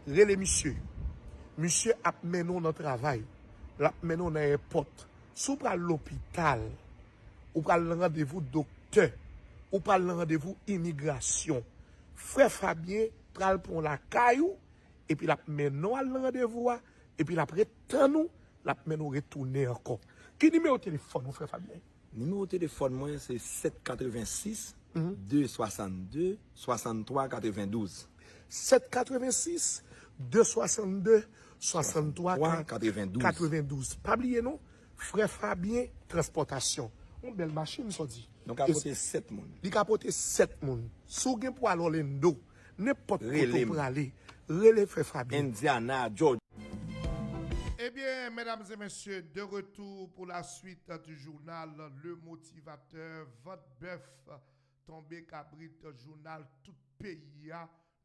Relé monsieur. Monsieur a mené dans le travail. L'a mené dans l'aéroport. Si vous à l'hôpital, ou pral rendez-vous docteur, ou pral rendez-vous immigration, frère Fabien pral pour la caillou, et puis la menon à rendez-vous, et puis la prétend nous, la menon retourner encore. Qui numéro de téléphone, mon frère Fabien? Numéro de téléphone, moi, c'est 786 262 63 92. 786 262 63 92. Pas oublier non? Frère Fabien, transportation. Une belle machine, ça dit. Donc, à porter 7 moun. Il a porté 7 moun. Sou gen pour aller l'endo, n'importe quoi pour aller. Relais Frère Fabien. Indiana, George. Eh bien, mesdames et messieurs, de retour pour la suite du journal Le Motivateur, votre bœuf tombé cabrit, journal tout pays.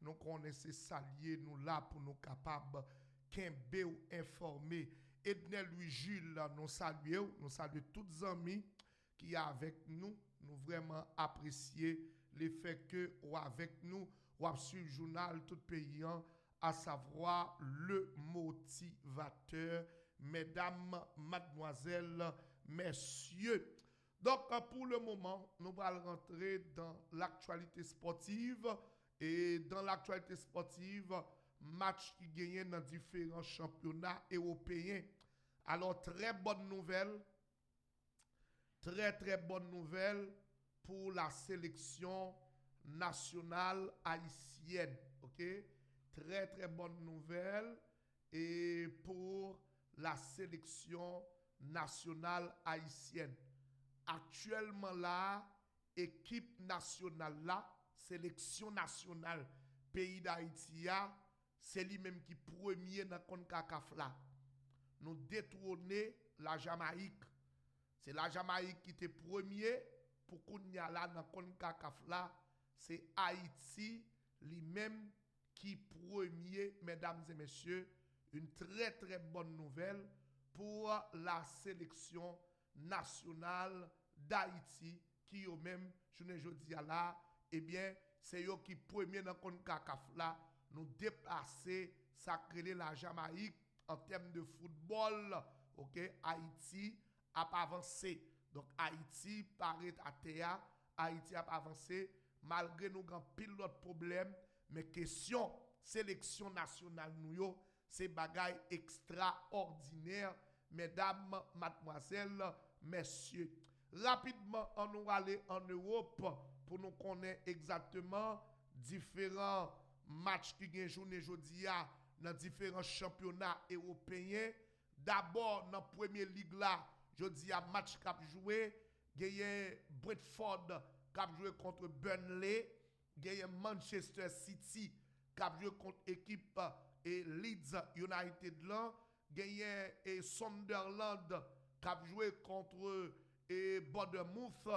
Nous connaissons s'allier, nous là pour nous capables, qu'un ou informer. Ednel Louis Jules, nous saluons tous les amis qui sont avec nous. Nous vraiment apprécier le fait que ou avec nous, ou suivre le journal tout paysan, à savoir le motivateur, mesdames, mademoiselles, messieurs. Donc, pour le moment, nous allons rentrer dans l'actualité sportive. Et dans l'actualité sportive, match qui gagne dans différents championnats européens. Alors, très bonne nouvelle pour la sélection nationale haïtienne. Ok? Très bonne nouvelle et pour la sélection nationale haïtienne. Actuellement là, équipe nationale là, sélection nationale pays d'Haïti, c'est lui-même qui premier dans le CONCACAF là. Nous détrôner la Jamaïque. C'est la Jamaïque qui était premier pour qu'on y a là dans le CONCACAF là. C'est Haïti lui-même qui premier, mesdames et messieurs. Une très bonne nouvelle pour la sélection nationale d'Haïti qui au même, je ne dis là, eh bien, c'est eux qui premier dans le CONCACAF là, nous déplacer, sacrer la Jamaïque en termes de football. Ok, Haïti a pas avancé. Donc Haïti paraît à terre, Haïti a pas avancé, malgré nous avons pile d'autres problèmes, mais question sélection nationale nous c'est bagaille extraordinaire, mesdames, mademoiselles, messieurs. Rapidement, on nous aller en Europe pour nous connaître exactement différents matchs qui gagnent journée aujourd'hui dans différents championnats européens. D'abord, dans la première ligue là, je dis à match qui a joué, il y a Brentford qui a joué contre Burnley. gagne Manchester City qui a joué contre l'équipe et Leeds United là, gagne et Sunderland qui a joué contre et Bournemouth,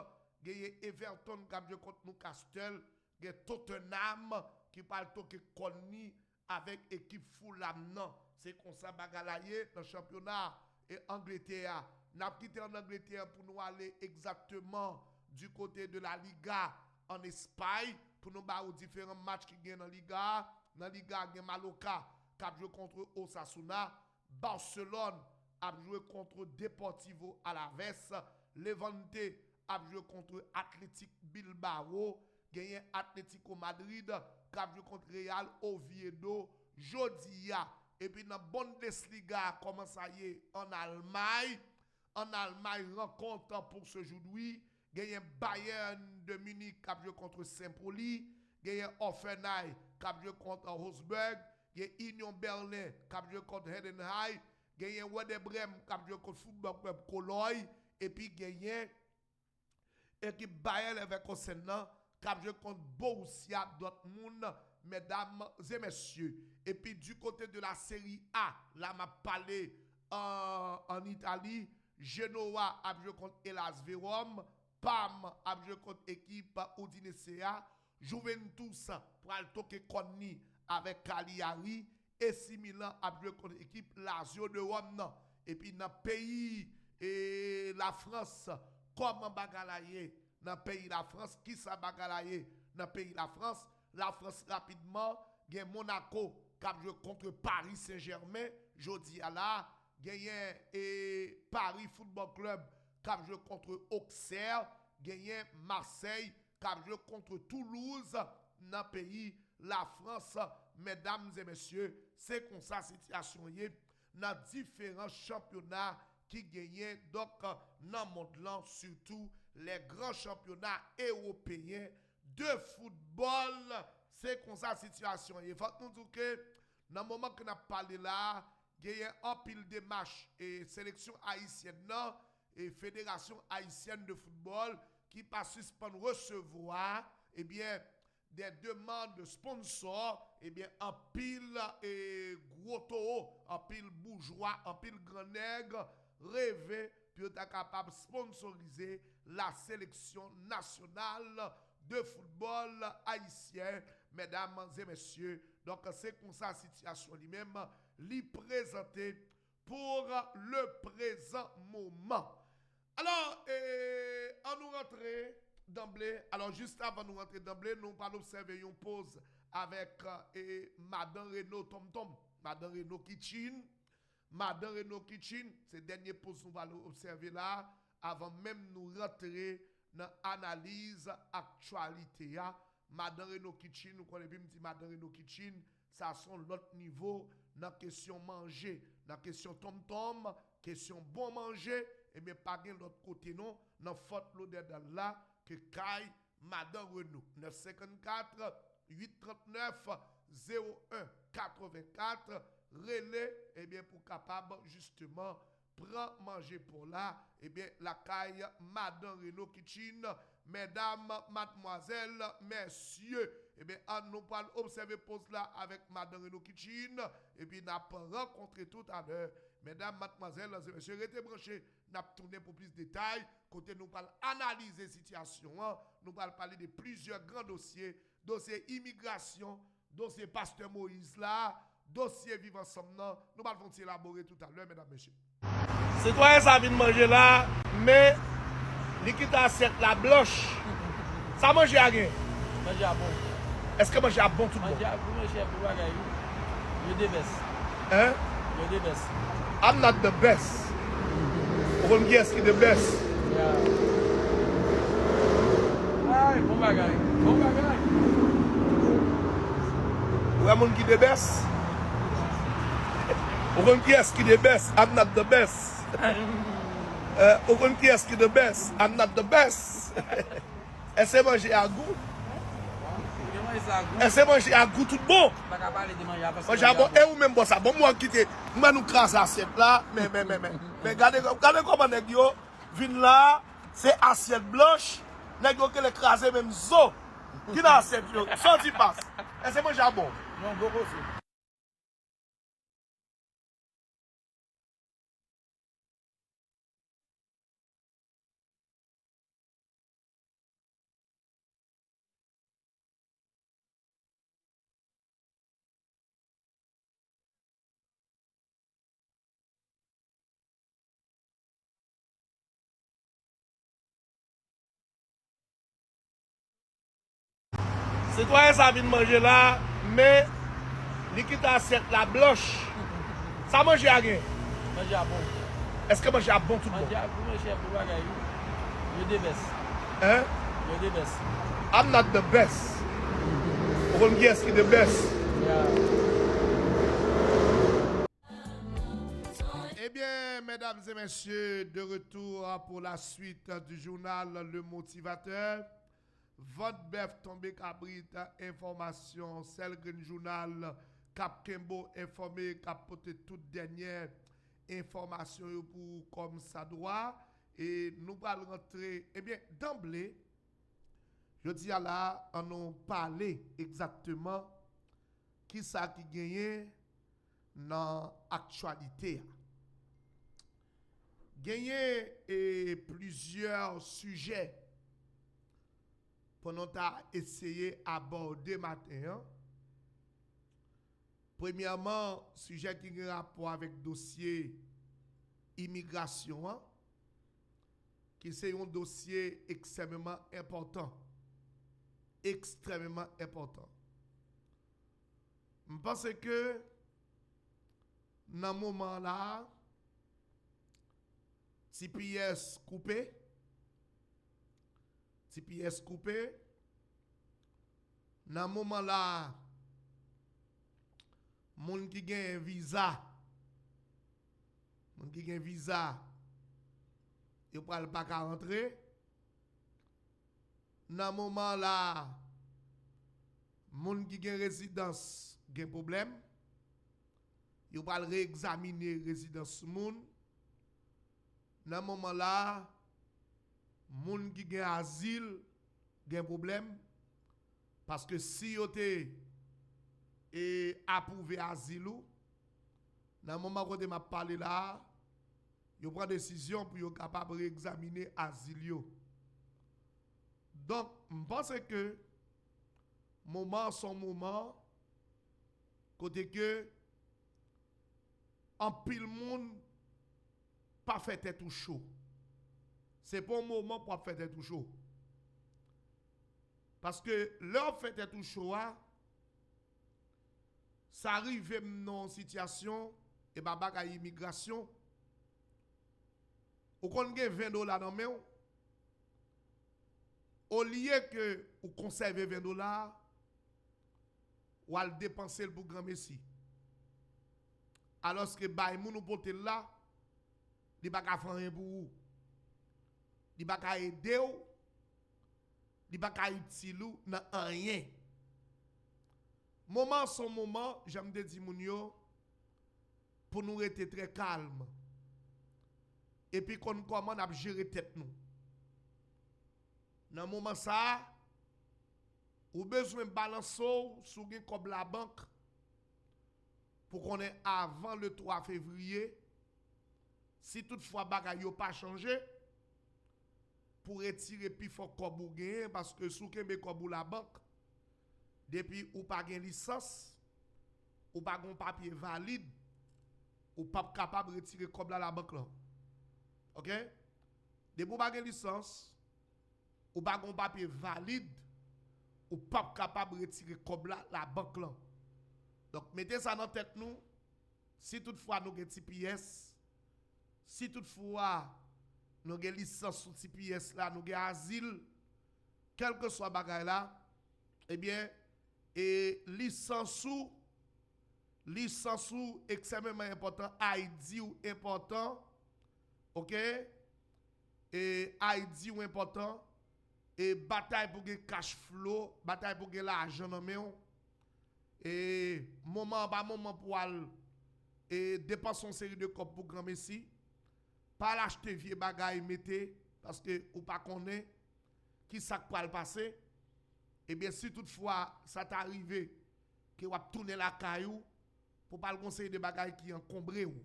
gagne Everton qui a joué contre Newcastle, gagne Tottenham qui parle qui connaît avec l'équipe Fulham non, c'est comme ça bagalaye dans le championnat et Angleterre. N'a quitté en Angleterre pour nous aller exactement du côté de la Liga en Espagne pour nous voir différents matchs qui gagnent dans la Liga. Dans la Liga, il y a Mallorca qui a joué contre Osasuna. Barcelone a joué contre Deportivo Alaves. Levante a joué contre Athletic Bilbao. Il y a Atlético Madrid qui a joué contre Real Oviedo. Jodia. Et puis dans la Bundesliga, comment ça y est, en Allemagne. En Allemagne, rencontre pour ce jour-là. Il y a Bayern de Munich qui a joué contre Saint-Pauli. Il y a Offenheim qui a joué contre Wolfsburg. Il y a Union Berlin qui a joué contre Heidenheim. Il y a Werder Bremen qui a joué contre Football Club Cologne. Et puis il y a l'équipe Bayern Leverkusen qui a joué contre Borussia Dortmund. Mesdames et messieurs. Et puis du côté de la série A, là m'a parlé en Italie. Genoa a joué contre Hellas Vérone, PAM a joué contre l'équipe Udinese, Juventus pour le toquer Conni avec Cagliari, et Milan a joué contre l'équipe Lazio de Rome. Et puis dans le pays et la France, comment bagalaye dans le pays la France, qui ça bagalaye dans le pays la France rapidement, il y a Monaco qui a joué contre Paris Saint-Germain, jeudi à la gagné et Paris Football Club qui a joué contre Auxerre, gagné Marseille qui a joué contre Toulouse dans le pays la France. Mesdames et messieurs, c'est comme ça la situation est dans différents championnats qui gagnent donc dans le monde là, surtout les grands championnats européens de football. C'est comme ça la situation est. Il faut nous dire que dans le moment que nous avons parlé là, il y a un pile de matchs et sélection haïtienne et fédération haïtienne de football qui pas suspend recevoir bien des demandes de sponsors bien en pile et gros taureau, en pile bourgeois, en pile grand nègre rêver pour être capable de sponsoriser la sélection nationale de football haïtien, mesdames et messieurs. Donc c'est comme ça la situation lui-même l'y présenter pour le présent moment. Alors, on nous rentrer d'emblée. Alors, juste avant de nous rentrer d'emblée, nous allons observer une pause avec Madame Renaud Tom Tom, Madame Renaud Kitchen. Madame Renaud Kitchen, c'est dernière pause nous allons observer là, avant même nous rentrer dans l'analyse actualité. Madame Renaud Kitchen, nous connaissons bien Madame Renaud Kitchen, ça sont l'autre niveau. Dans la question manger, dans la question tom-tom, question bon manger, et bien pas de l'autre côté non, dans faute l'odeur de là, que Kai Madame Renaud. 954 839 01 84, relais, et bien pour capable justement prendre manger pour là, et bien la caille Madame Renaud Kitchen. Mesdames, mademoiselles, messieurs, eh bien, nous allons observer pause là avec Madame Renaud Kitchen, et puis nous allons rencontrer tout à l'heure. Mesdames, mademoiselles et messieurs, restez branchés, nous allons tourner pour plus de détails. Côté nous allons analyser la situation, nous allons parler de plusieurs grands dossiers, dossier immigration, dossier Pasteur Moïse là, dossier vivre ensemble, nous allons élaborer tout à l'heure, mesdames et messieurs. C'est toi, ça vient de manger là, mais. Liquide assiette la blanche. Ça mange à rien. Manger à bon. Est-ce que manger à bon tout le monde? Manger à bon, manger à bon. You're the best. Hein? You're the best. I'm not the best. Vous me dites qui est the best? Yeah. Aïe, bon bagaille. Bon bagaille. Vous avez qui est the best? Vous me dites qui est the best? I'm not the best. Vous comprenez qui est the best? I'm not the best. Est-ce que manger à goût? Est-ce que manger à goût tout bon? Manger à bon. Et vous même bon ça. Bon, moi quitter. Moi nous craser assiette là. Mais regardez comment nèg vin là. C'est assiette blanche. Nèg yo que le craser même zo. Qui dans cette yo? Sorti passe. Est-ce que manger bon? Non, beaucoup aussi. Citoyen ça vient manger là, mais il quitte assiette la blanche. Ça mange à rien. Manger à bon. Est-ce que manger à bon tout le monde? Manger à bon, mon chef, pour bagaille. You the best. Hein? You the best. I'm not the best. Pour me dire ce qui est the best. Yeah. Eh bien, mesdames et messieurs, de retour pour la suite du journal Le Motivateur. Votre bœuf tombé cabrit, information, celle Green Journal, Cap Kembo informé, cap porté toute dernière information pour comme ça doit. Et nous allons rentrer, eh bien, d'emblée, je dis à là, on nous parler exactement qui ça qui gagne dans l'actualité. Gagner plusieurs sujets pour nous essayer d'aborder matin. Premièrement, sujet qui a rapport avec le dossier immigration, qui c'est un dossier extrêmement important. Extrêmement important. Je pense que dans ce moment-là, TPS coupé, dans ce moment-là, moun qui gen visa, yo pral pas ka rentrer. Dans ce moment-là, moun qui gen résidence gen problème. Yo pral réexaminer résidence moun. Dans ce moment-là, moun qui gen asile gen problème parce que si yo te approuvé asile ou, dans le moment où je m'a parlé là, yo prend décision pour yo capable réexaminer asile yo. Donc, je pense que moment son moment côté que en pile monde pas fait tête tout chaud. C'est pas un moment pour faire tête tout chaud. Parce que leur fait tête tout chaud, ça arrive dans une situation et baba immigration. Ou qu'on gagne $20 dans main, au lieu que vous conservez $20, ou al dépenser pour grand messi. Alors que bay moun ou pote là, il pas ka faire rien pour vous. Il pas ka aider ou, il pas ka utile ou nan rien. Moment son moment, j'aime te dire moun yo pour nous rester très calme. Et puis qu'on commande à gérer tête nous. Dans moment ça, ou besoin de balancer sur comme la banque pour qu'on ait avant le 3 février. Si toutefois bagay yo pas changé, pour retirer plus fort comme ou gain parce que sous kembe comme la banque depuis ou pas gen licence ou pas gon papier valide ou pas capable retirer comme la banque là. OK? Depuis ou pas gen licence ou pas gon papier valide ou pas capable retirer comme la banque là. Donc mettez ça dans tête nous. Si toutefois nous gen TPS, si toutefois nous avons licence sur TPS là, nous avons asile, quel que soit bagay là, eh bien, et licence ou extrêmement important, ID ou important, ok? Et ID ou important, et bataille pour gagner cash flow, bataille pour gagner l'argent dans main, et moment par moment pour aller, et dépenser une série de copes pour grand messi. Pas l'acheter vieux bagaille mettez parce que ou pas connaît qui ça va le passer eh bien, si toutefois ça t'arrive que vous tourner la caillou, pour pas le conseiller des bagages qui encombrent ou.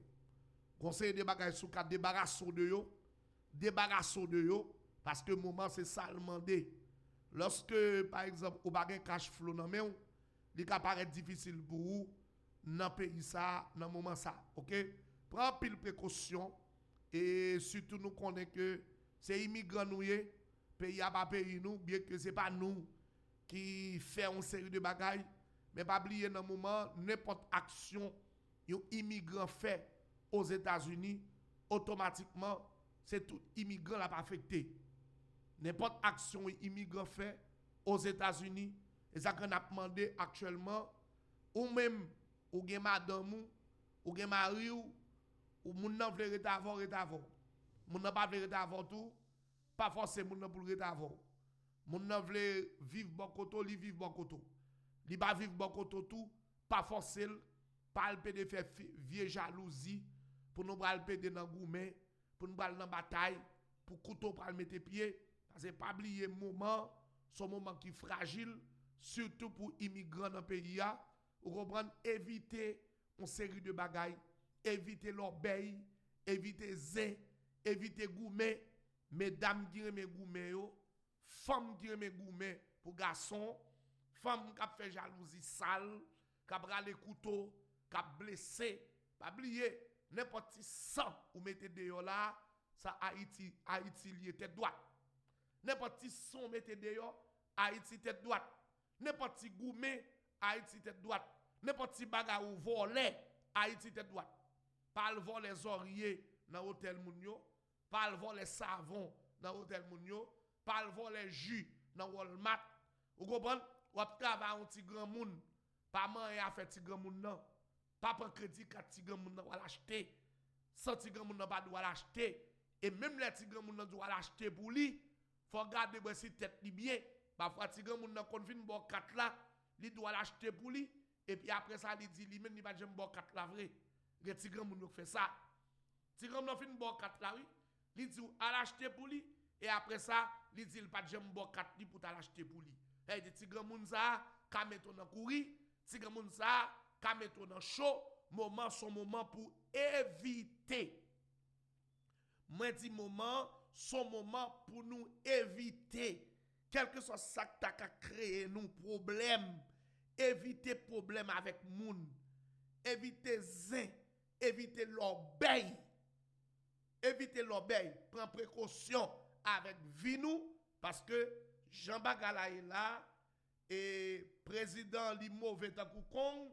Conseiller des bagages sous cap débarrassons de yo, parce que le moment c'est ça le demander. Lorsque, par exemple, vous avez un cash flow dans main, il peut paraître difficile pour vous dans le pays ça, dans le moment ça. OK? Prends pile précaution et surtout nous connaissons que c'est immigrants nous, pays à pas pays nous, bien que ce n'est pas nous qui faisons une série de bagages, mais pas oublier dans le moment, n'importe action un immigrant fait aux États-Unis, automatiquement, c'est tout immigrant l'a pas affecté. N'importe action immigrant fait aux États-Unis, et ça qu'on a demandé actuellement, ou même, ou gen madame ou gen mari ou moun nan vle rete avant. Moun nan pas vle rete avant tout, pas forcément moun nan pour rete avant. Moun nan vle vivre bon koto, li vivre bon koto. Li pas vivre bon koto tout, pas forcément, pas le de faire vieux jalousie, pour nous bral péder dans gourmet, pour nous bral dans bataille, pour couteau pour le mettre pied, parce que pas oublier moment, son moment qui est fragile, surtout pour immigrants dans le pays, vous comprenez, éviter une série de bagailles, éviter l'obéi, éviter zin, éviter gourmet, mesdames qui aiment gourmet, femmes qui aiment gourmet pour garçons, femmes qui fait jalousie sale, qui bral les couteaux, qui blessé, pas oublier n'importe qui sang ou mettez dehors là, ça Haïti lié tête droite. N'importe qui son mettez dehors, Haïti tête droite. N'importe qui gourmet, Haïti tête droite. N'importe qui bagarre ou voler, Haïti tête droite. Pas le vol les oreillers dans l'hôtel Mounio, pas le vol les savons dans l'hôtel Mounio, pas le vol les jus dans Walmart. Vous comprenez? Ou travailler un petit grand monde, pas manger à faire petit grand monde non. Pas prendre crédit quand petit grand monde doit l'acheter. Sans petit grand monde pas doit l'acheter. Et même les petit grand monde doit l'acheter pour lui. Faut regarder si tête li bien. Parfois petit grand monde kon fin bon 4 là, il doit l'acheter pour lui et puis après ça il dit lui même il pas jamais bon 4 là vrai. Les petit grand monde fait ça. Petit grand monde fin bon 4 là oui, il dit à l'acheter pour lui et après ça il dit il pas jamais bon 4 li pour l'acheter pour lui. Et dit petit grand monde ça, ka mettre dans courir, petit grand monde ça ka mettre dans chaud, moment son moment pour éviter. Moi dis moment son moment pour nous éviter quel que soit ça qui a créé nous problème, éviter problème avec moun, éviter zin, éviter l'obéi, prends précaution avec vie nous parce que Jean Bagala est là et président li mauvais tant Kong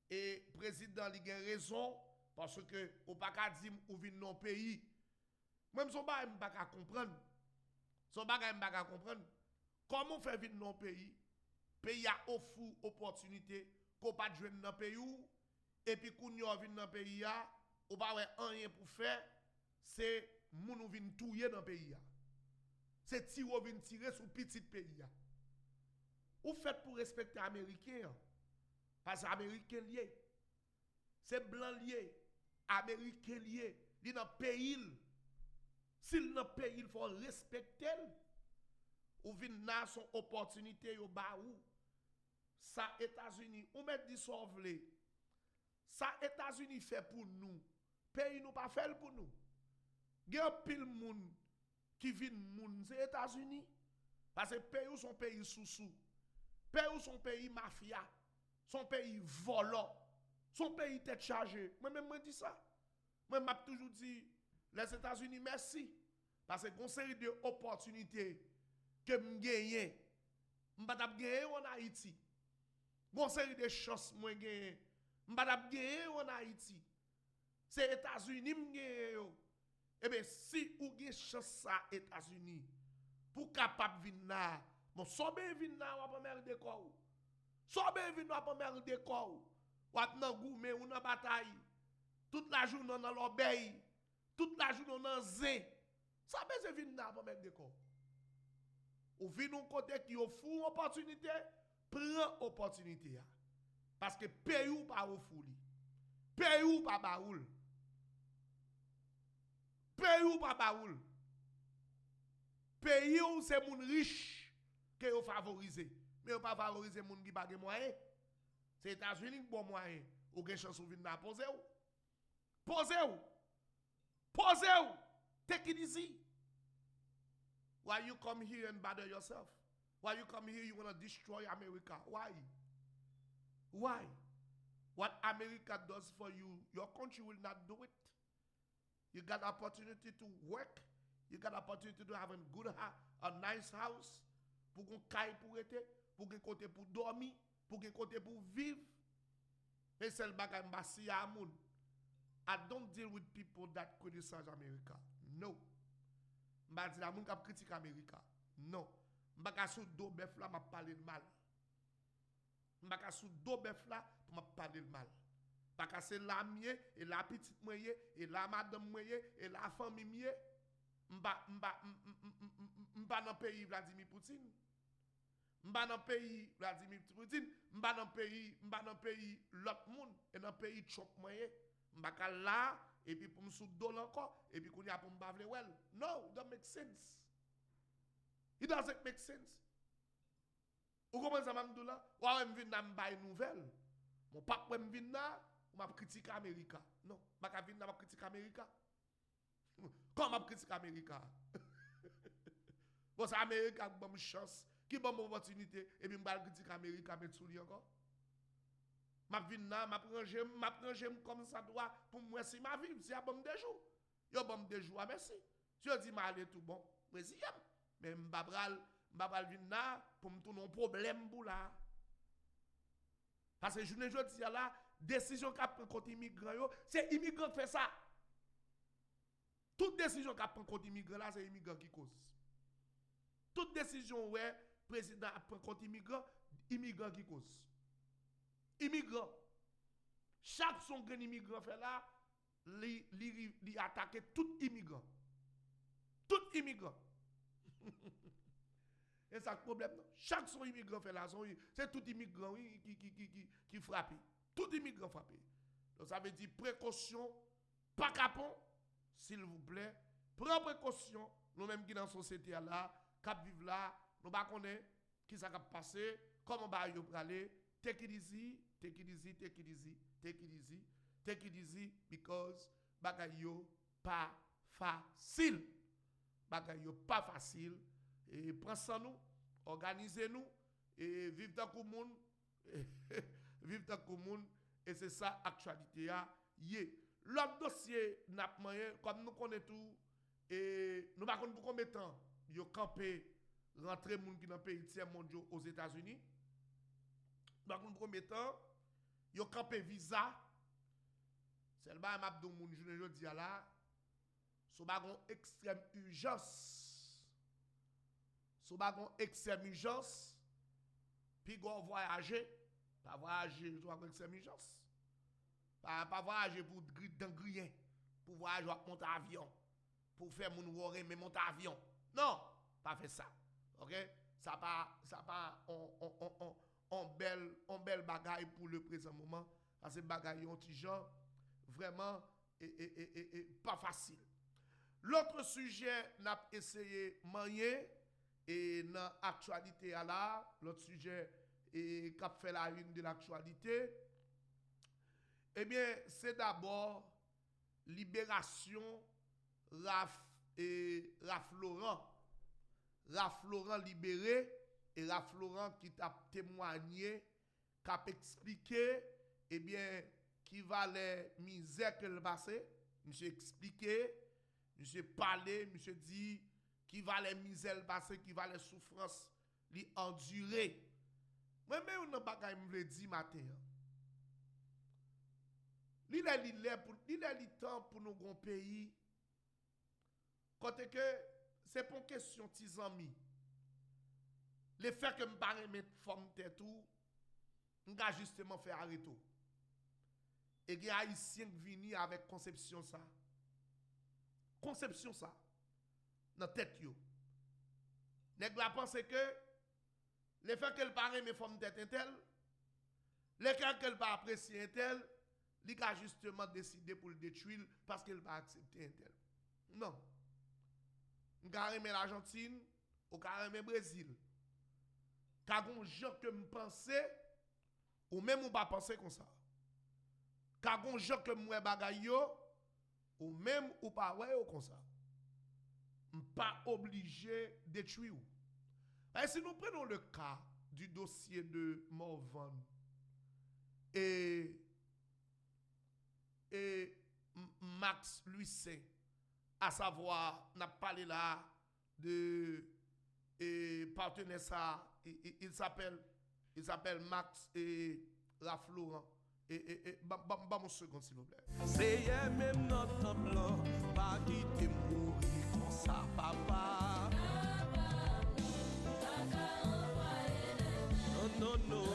et président li gen raison parce que ou pas ka dire ou vinn non pays même son bagay m'pa ka comprendre comment faire vinn non pays a offre opportunité qu'on pas joindre dans pays ou et puis qu'on yo vinn dans pays a ou pas rien pour faire c'est moun ou vinn touyer dans pays a c'est ti ou vinn tirer sur petit pays a ou fait pour respecter américain parce que américain lié c'est blanc lié américain lié li dans pays s'il dans pays il faut respecter ou vinn na son opportunité yo ba ou ça États-Unis ou met di sauve ça États-Unis fait pour nous pays nous pas fait pour nous gen pile moun qui vinn moun c'est États-Unis parce que pays ou son pays sous pays ou son pays mafia son pays volant son pays tête chargée moi même moi dis ça moi m'a toujours dit les États-Unis merci parce que une série de opportunités que me gagné m'pa t'a gagné en Haïti une série de chances moi gagné m'pa t'a gagné en Haïti c'est États-Unis me gagné et bien si ou gen chance ça États-Unis pour capable venir là bon sobe venir là ou pas mériter quoi sobe venir ou pas mériter quoi ou nan goumé ou nan bataille toute la journée dans l'obéi toute la journée dans zin ça besoin venir là pas mériter quoi ou vinn un côté qui offre une opportunité prend opportunité parce que pays ou pas offre pays ou pas baoul pays ou pas baoul pays où c'est moun riche que vous favorisez Mais on pas favoriser les gens qui pas de moyens. C'est les États-Unis qui ont moyen. Ou avez chance de venir poser ou. Posez ou. Posez ou. Take it easy. Why you come here and bother yourself? Why you come here you want to destroy America? Why? Why? What America does for you, your country will not do it. You got opportunity to work. You got opportunity to have a good a nice house. Pour qu'on caille pour être, pour qu'on côté pour dormir, pour qu'on côté pour vivre. Et c'est le bagage mbasi à moun. I don't deal with people that criticize America. No. M'a dit la moun qui critique America. Non. M'a ka sou do bœuf là m'a parler de mal. M'a ka sou do bœuf là pour m'a parler de mal. Parce que c'est la mienne et la petite moyen et la madame moyen et la famille mienne. M'ba dans pays Vladimir Poutine. M'ba dans pays Vladimir Poutine, m'ba dans pays l'autre monde et dans pays Trump moyen. M'ba là et puis pour me sous dollar encore et puis qu'on y a pour me bavler well. No, it don't make sense. It doesn't make sense. Ou comment ça m'a dit là? Ou me vinn nan m'bay nouvelle. Mon papa me vinn là, ou m'a critiquer America. Non, m'a vinn nan m'a critiquer America. Comment m'a critiquer America? Bon, c'est America qui bonne chance, qui bonne opportunité et puis m'a critiquer America mais sous lui encore. M'a vinn là, m'a ranger comme ça doit pour moi si ma vie, si a bon des jours. Yo bon des jours, merci. Si on dit m'a aller tout bon, président. Mais m'babral vinn là pour me tourner un problème pour là. Parce que je ne dis là, décision qu'a pris contre immigrants, c'est immigrant qui fait ça. Toute décision qu'a pris contre immigrants là, c'est immigrant qui cause. Toute décision ouais, président a pris contre immigrant qui cause. Immigrant. Chaque son grand immigrant fait là, li attaquer tout immigrant. Tout immigrant. Et ça le problème. Non? Chaque son immigrant fait là, c'est tout immigrant qui frappe. Tout immigrant frappe. Donc ça veut dire précaution, pas capon, s'il vous plaît. Prends précaution, nous-mêmes qui dans la société là, qui vivent là, nous ne connaissons pas qui ça va passer, comment va y aller. Take it easy, take it easy, take it easy, take it easy, take it easy, because bagay yo pas facile. Bagay yo pas facile. Et prenez nous, organisez-nous, et vivre dans le monde, vivre dans le monde, et c'est ça l'actualité. L'autre dossier, comme nous connaissons tout, et nous ne savons pas pour combien de temps, ils ont campé, rentrer moun qui dans le pays tiers mondiaux aux États-Unis. Nous ne savons pas pour combien de temps, ils ont campé visa. C'est le bail m'a moun, je dis là, c'est une extrême urgence. Si vous avez une extrême urgence, puis vous voyager, pas voyager avec une extrême urgence. Pas voyager pour dans rien, pour voyager avec monter avion, pour faire mon woré mais monter avion. Non, pas faire ça. OK? Ça pas on belle bagaille pour le présent moment, parce que bagaille un petit genre vraiment et pas facile. L'autre sujet n'a essayé manier. Et dans l'actualité, l'autre sujet qui a fait la une de l'actualité, eh bien, c'est d'abord libération Raph Laurent. Raph Laurent libéré et Raph Laurent qui t'a témoigné, qui a expliqué, eh bien, qui va les misères qu'elle passait. Monsieur expliqué, monsieur parlé, monsieur dit, qui va les misères passer, qui va les souffrances li endurer. Moi même on bagay me dit matin. Il est temps pour nos grands pays. Côté que c'est pour question tes amis. Le fait que me pas mettre forme tête tout, m'ga justement faire arrêter. Et il y a haïtien qui vini avec conception ça. Conception ça. Dans tête yo. Nèg la pense que le fait qu'elle paraît mes formes tête intel, le fait qu'elle pas apprécier intel, li a justement décidé pour le détruire parce qu'elle pas accepter intel. Non. On ka aimer l'Argentine, on ka aimer Brésil. Kagon gens que me penser ou même ou pas penser comme ça. Kagon gens que moi bagay yo ou même ou pas ouais comme ça. Pas obligé de détruire. Et si nous prenons le cas du dossier de Morvan et Max Lucin, à savoir, n'a parlé là de partenaire ça, il s'appelle Max et Raflorent. Bah mon second s'il vous plaît. C'est même notre blanc, pas quitter mourir comme ça, papa. Non, non, non.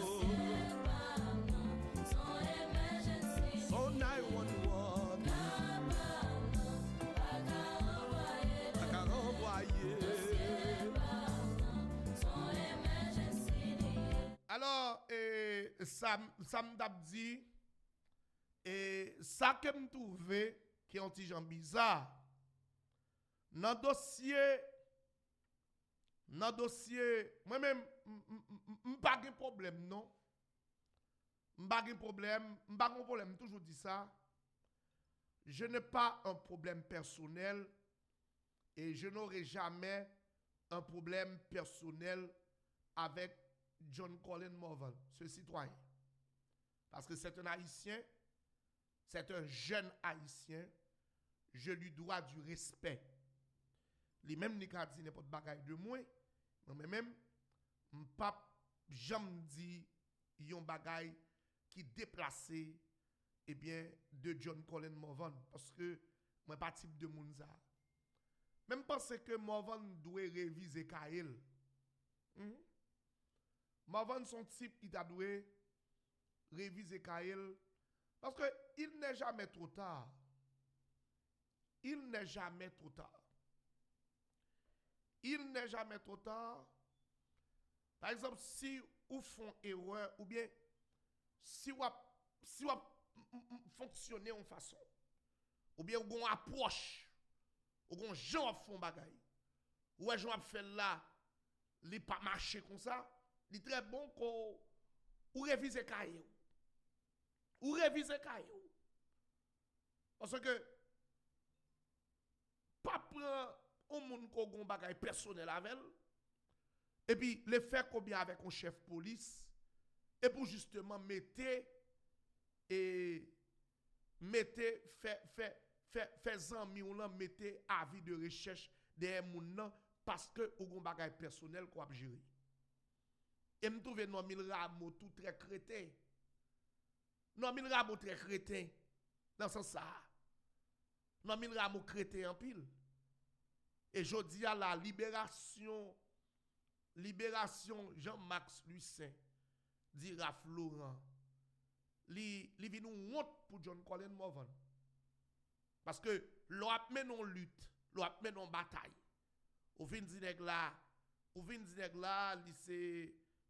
Son 911. Pas renvoyer. Alors, ça m'a dit, et ça que me trouvé qui est un petit genre bizarre, dans dossier, moi-même, pas de problème, non? Pas de problème, pas de problème, toujours dit ça. Je n'ai pas un problème personnel et je n'aurai jamais un problème personnel avec John Colin Morvan, ce citoyen. Parce que c'est un Haïtien, c'est un jeune Haïtien, je lui dois du respect. Lui-même, il a dit n'importe bagaille de moi, mais même, pas jamais dit yon bagaille qui déplacé eh bien, de John Colin Morvan. Parce que moi, pas type de mounza. Même parce que Morvan doit réviser Kael. Morvan son type qui doit réviser Kael. Parce que il n'est jamais trop tard. Il n'est jamais trop tard. Il n'est jamais trop tard. Par exemple, si vous font erreur, ou bien si vous fonctionnez en façon, ou bien vous avez une approche, ou bien gens font bagaille, ou bien gens fait là, il pas marché comme ça, il est très bon qu'on ou révise cahier. Ou révise cahier. Parce que pas prendre un monde qui a un bagage personnel avec et puis le faire combien avec un chef police et pour justement faire zanmi ou là mettre avis de recherche derrière moun parce que ou un bagage personnel qu'on a gérer. Et me trouve non mille ramo tout très crétin. Non mille ramo très crétin dans ce sens ça. Non mille ramo crétin en pile. Et je dis à la libération Jean-Max Lucin, dit Raflorent, li vient nous honte pour John Colin Morvan. Parce que l'on a mené en lutte, l'on a mené en bataille. Au fin de là,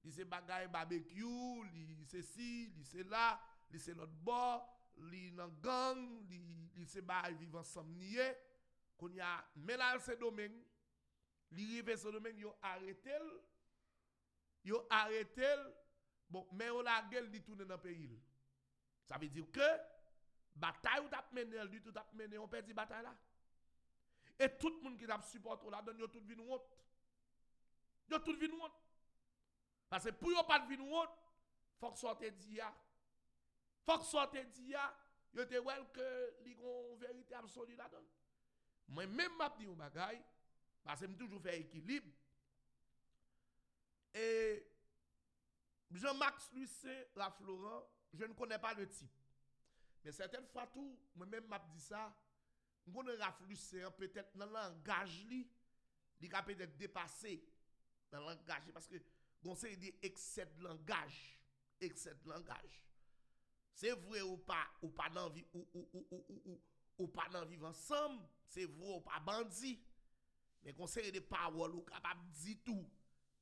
li se bagay barbecue, li se si, li se là, li se l'autre bord, li nan gang, li se bagay vivre ensemble nié. Qu'on y a mélange ce domaine, li rive ce domaine, yo arrêté, bon, mais on la gueule di tourner dans le pays. Ça veut dire que, bataille ou tap mené, du tout tap mené, on perd di bataille là. Et tout le monde qui tap supporte là, donne yo tout vin honte. Yo tout vin honte. Parce que pour yo pas de vin honte, faut que sorte dia. Faut que sorte dia, yo te wel que li gon vérité absolue là-dedans. Moi même m'a dit un bagay parce que me toujours fait équilibre. Et Jean-Max Lucin Raflorent, je ne connais pas le type. Mais certaines fois tout, moi même m'a dit ça, je connais Raflorent Lucin peut-être dans le langage il a peut-être dépassé dans le langage parce que on sait des excès de langage. C'est vrai ou pas dans vie ou pas dans vivre ensemble, c'est vrai ou pas bandit. Mais conseil des paroles ou capable dire tout,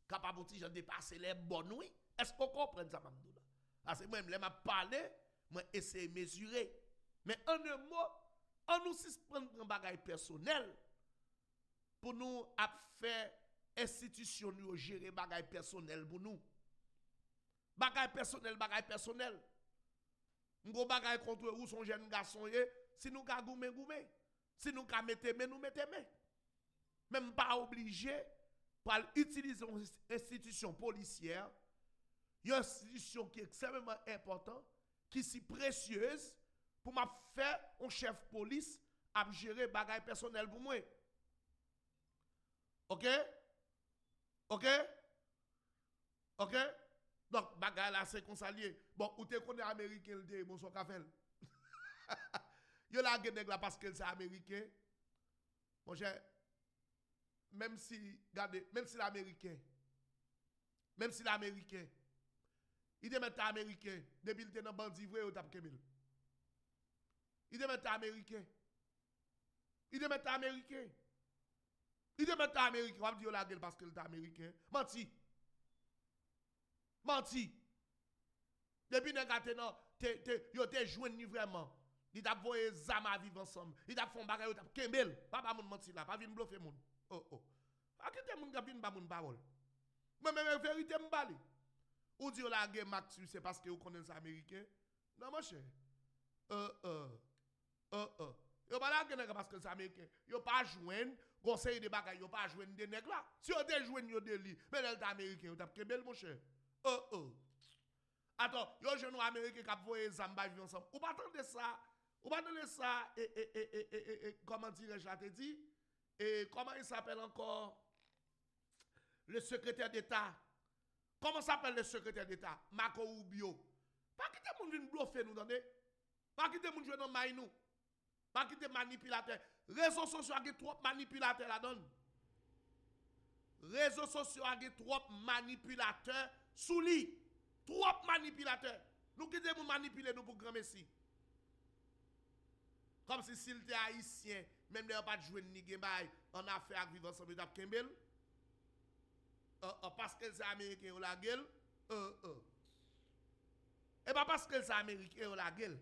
capable de dépasser les bonnes oui. Est-ce qu'on comprend ça mamdou là? Parce que moi je m'a parlé, moi essayer de mesurer. Mais en un mot, on nous suspendre un bagage personnel pour nous faire institution nous gérer bagage personnel pour nous. Bagay personnel. M'go bagay contre ou son jeune garçon si nous ka goumen. Si nous ka mette mais nous mette mais. Même pas obligé pour utiliser une institution policière, une institution qui est extrêmement importante, qui est si précieuse pour m'a faire un chef police à gérer bagay personnel pour moi. OK? Donc, bagay là, c'est qu'on s'allie. Bon, ou te connais américain, le bon, son café. Yo la gen là parce que c'est américain. Mon cher, même si l'américain, il te met américain, depuis il te dans bandit vrai, ou tape kemel. Il te met américain. On va dire la gueule parce qu'il est américain. Menti. Depuis que yo te joindre vraiment. Il t'a voyé zam à vivre ensemble. Il t'a fait un bagage, il t'a kembel. Pas moun menti là, pas vinn bluffer moun. Oh. Pas quitter moun ka vinn ba moun parole. Mais vérité m'bali. Ou dire la guerre Max c'est parce que vous connaissez les américains. Non mon cher. Yo pas la guerre parce que c'est américain. Yo pas joindre conseil de bagage, yo pas joindre des nèg là. Si yo te joindre yo déli, mais elle est américain, yo t'a kembel mon cher. Attends, yo jeune américain qui a voyé zamba vivre ensemble. Ou pas attendre ça. Comment dirais-je, te dit, et comment il s'appelle encore le secrétaire d'État? Comment s'appelle le secrétaire d'État? Marco Rubio. Pas quitter moun vinn bluffer nous, attendez? Pas quitter moun jouer dans maille nous. Pas quitter manipulateur. Réseaux sociaux a trop manipulateurs là-dedans. Réseaux sociaux a trop manipulateurs sous lui. Trop manipulateurs. Nous quitter moun manipuler nous pour grand messie. Comme si s'il était haïtien, même les pas de jouer ni gembay en affaire avec vivre ensemble d'ap kembel. Parce que c'est américain ou la gueule. Et pas parce que c'est américain ou la gueule.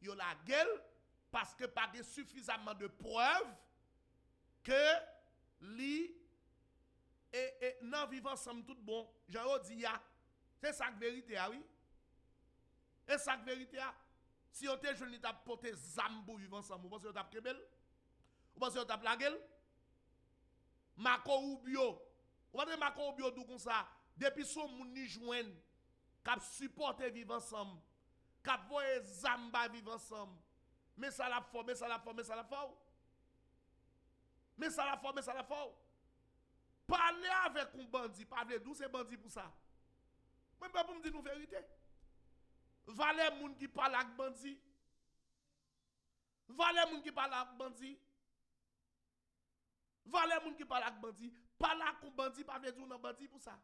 Yo la gueule parce que pas de suffisamment de preuves que li et non vivre ensemble tout bon. Jean dit ya. C'est ça que vérité oui. Et ça que vérité si on te jeune t'a porté zambou vivre ensemble, vous pensez qu'on t'a kebel? Vous pensez qu'on t'a la gueule? Marco Rubio. Vous pensez Marco Rubio d'où comme ça? Depuis son moun ni joine, k'ap supporter vivre ensemble, k'ap voye zamba vivre ensemble. Mais ça la fort. Parler avec un bandit, parler d'où c'est bandit pour ça. Même pas pour me dire une vérité. Valè moun qui parle avec bandit. Parle avec bandit, pas veut dire non bandit pour ça.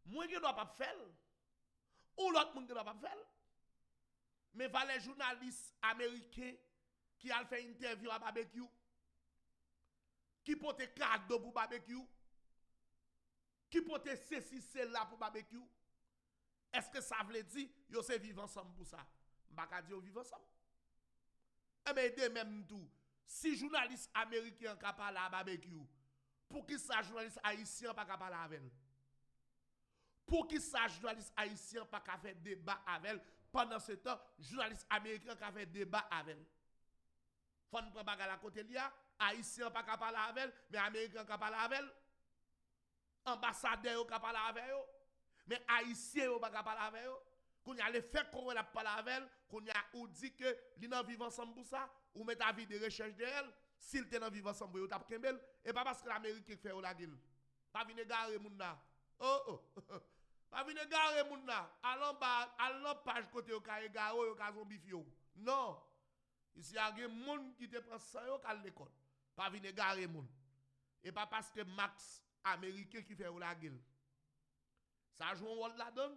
Moi qui dois pas faire. Ou l'autre moun qui doit pas faire. Mais valè journaliste américain qui a fait interview à barbecue. Qui porte cadeau pour barbecue. Qui porte ceci cela pour barbecue. Est-ce que ça veut dire yo se vivre ensemble pour ça? M'baka di yo vivre ensemble. Mais de même tout, si journaliste américain ka parler à barbecue, pour qui ça journaliste haïtien pas ka parler avec elle? Pour qui ça journaliste haïtien pas ka faire débat avec elle? Pendant ce temps, journaliste américain ka fait débat avec elle. Faut nous prendre bagarre à côté liya, haïtien pas ka parler avec elle, mais américain ka parler avec elle. Ambassadeur ka parler avec elle. Mais haïtien yo pas parler avec eux, qu'on y a le fait qu'on a parler avec elle, qu'on y a ou dit que li nan vivre ensemble pour ça, ou met avis de recherche de elle, s'il te nan vivre ensemble yo tap kembel, et pas parce que l'Amérique fait ou la gueule. Pas vinn garer moun na. Pas vinn garer moun na. Allons page côté yo ka garo yo ka zombie fio. Non. Ici y a gen moun qui te prend ça yo ka l'école. Pas vinn garer moun. Et pas parce que Max américain qui fait ou la gueule. Ça joue un rôle là-dedans.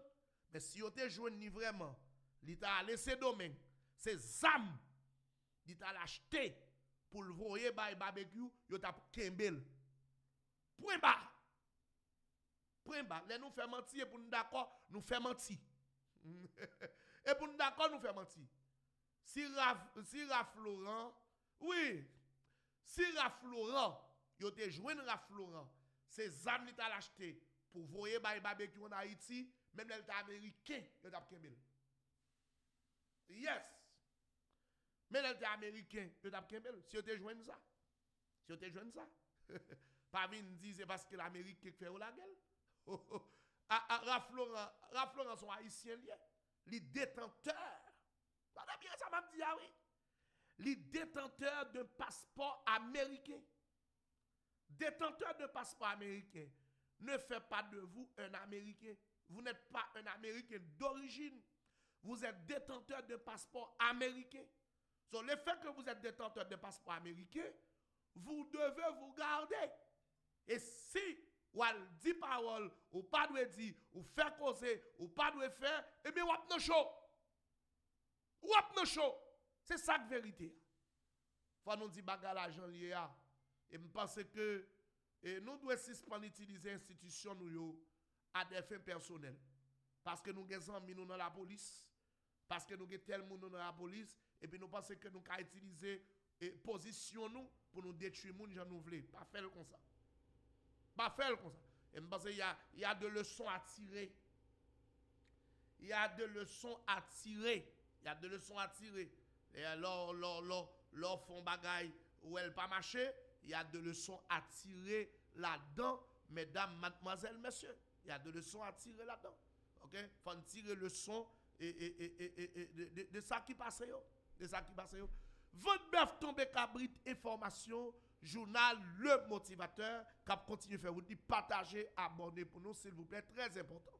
Mais si vous te joignez vraiment, l'État a laissé domaine, c'est ZAM, l'État a acheté pour le voyer by barbecue, vous avez kembel. Point bas. Les nous fait mentir, et pour nous d'accord, nous fait mentir. Et pour nous d'accord, nous fait mentir. Si Raf Laurent, oui, si Raf Laurent, vous te joignez Raf Laurent, c'est ZAM l'État a acheté pour voyer by barbecue en Haïti, Même les américains, ils ont kembel. Yes. Mais les américains, ils ont kembel. Si vous te joignent ça. Si vous te joignent ça. Pas venir dire c'est parce que l'Amérique qui fait la gueule. Raf Florent sont haïtiens liés. Les détenteurs. Voilà bien ça m'a dit ah oui. Les détenteurs d'un passeport américain. Détenteur d'un passeport américain ne fait pas de vous un Américain. Vous n'êtes pas un Américain d'origine. Vous êtes détenteur d'un passeport américain. So, le fait que vous êtes détenteur d'un passeport américain, vous devez vous garder. Et si ou dit parole, ou pas de dire, ou faire causer, ou pas de faire, eh bien, ou ap show. Ou ap show. C'est ça la vérité. Faut nous dire bagarre l'argent lié. Et je pense que nous devons suspendre utiliser l'institution à des fins personnelles. Parce que nous avons des amis dans la police. Parce que nous avons tel monde dans la police. Et puis nous pensons que nous pouvons utiliser position nous pour nous détruire les gens nous voulons. Pas faire comme ça. Pas faire comme ça. Et je pense qu'il y a de leçons à tirer. Il y a de leçons à tirer. Il y a de leçons à tirer. Et alors, leur font bagaille où elle pas marché, il y a de leçons à tirer là-dedans, mesdames, mademoiselles, messieurs. Il y a de leçons à tirer là-dedans. OK? Faut tirer leçon de ça qui passe yo. De ça qui passe yo. Votre bœuf tombe cabrit information, journal Le Motivateur, qui continue à faire vous dire partager, abonner pour nous s'il vous plaît, très important.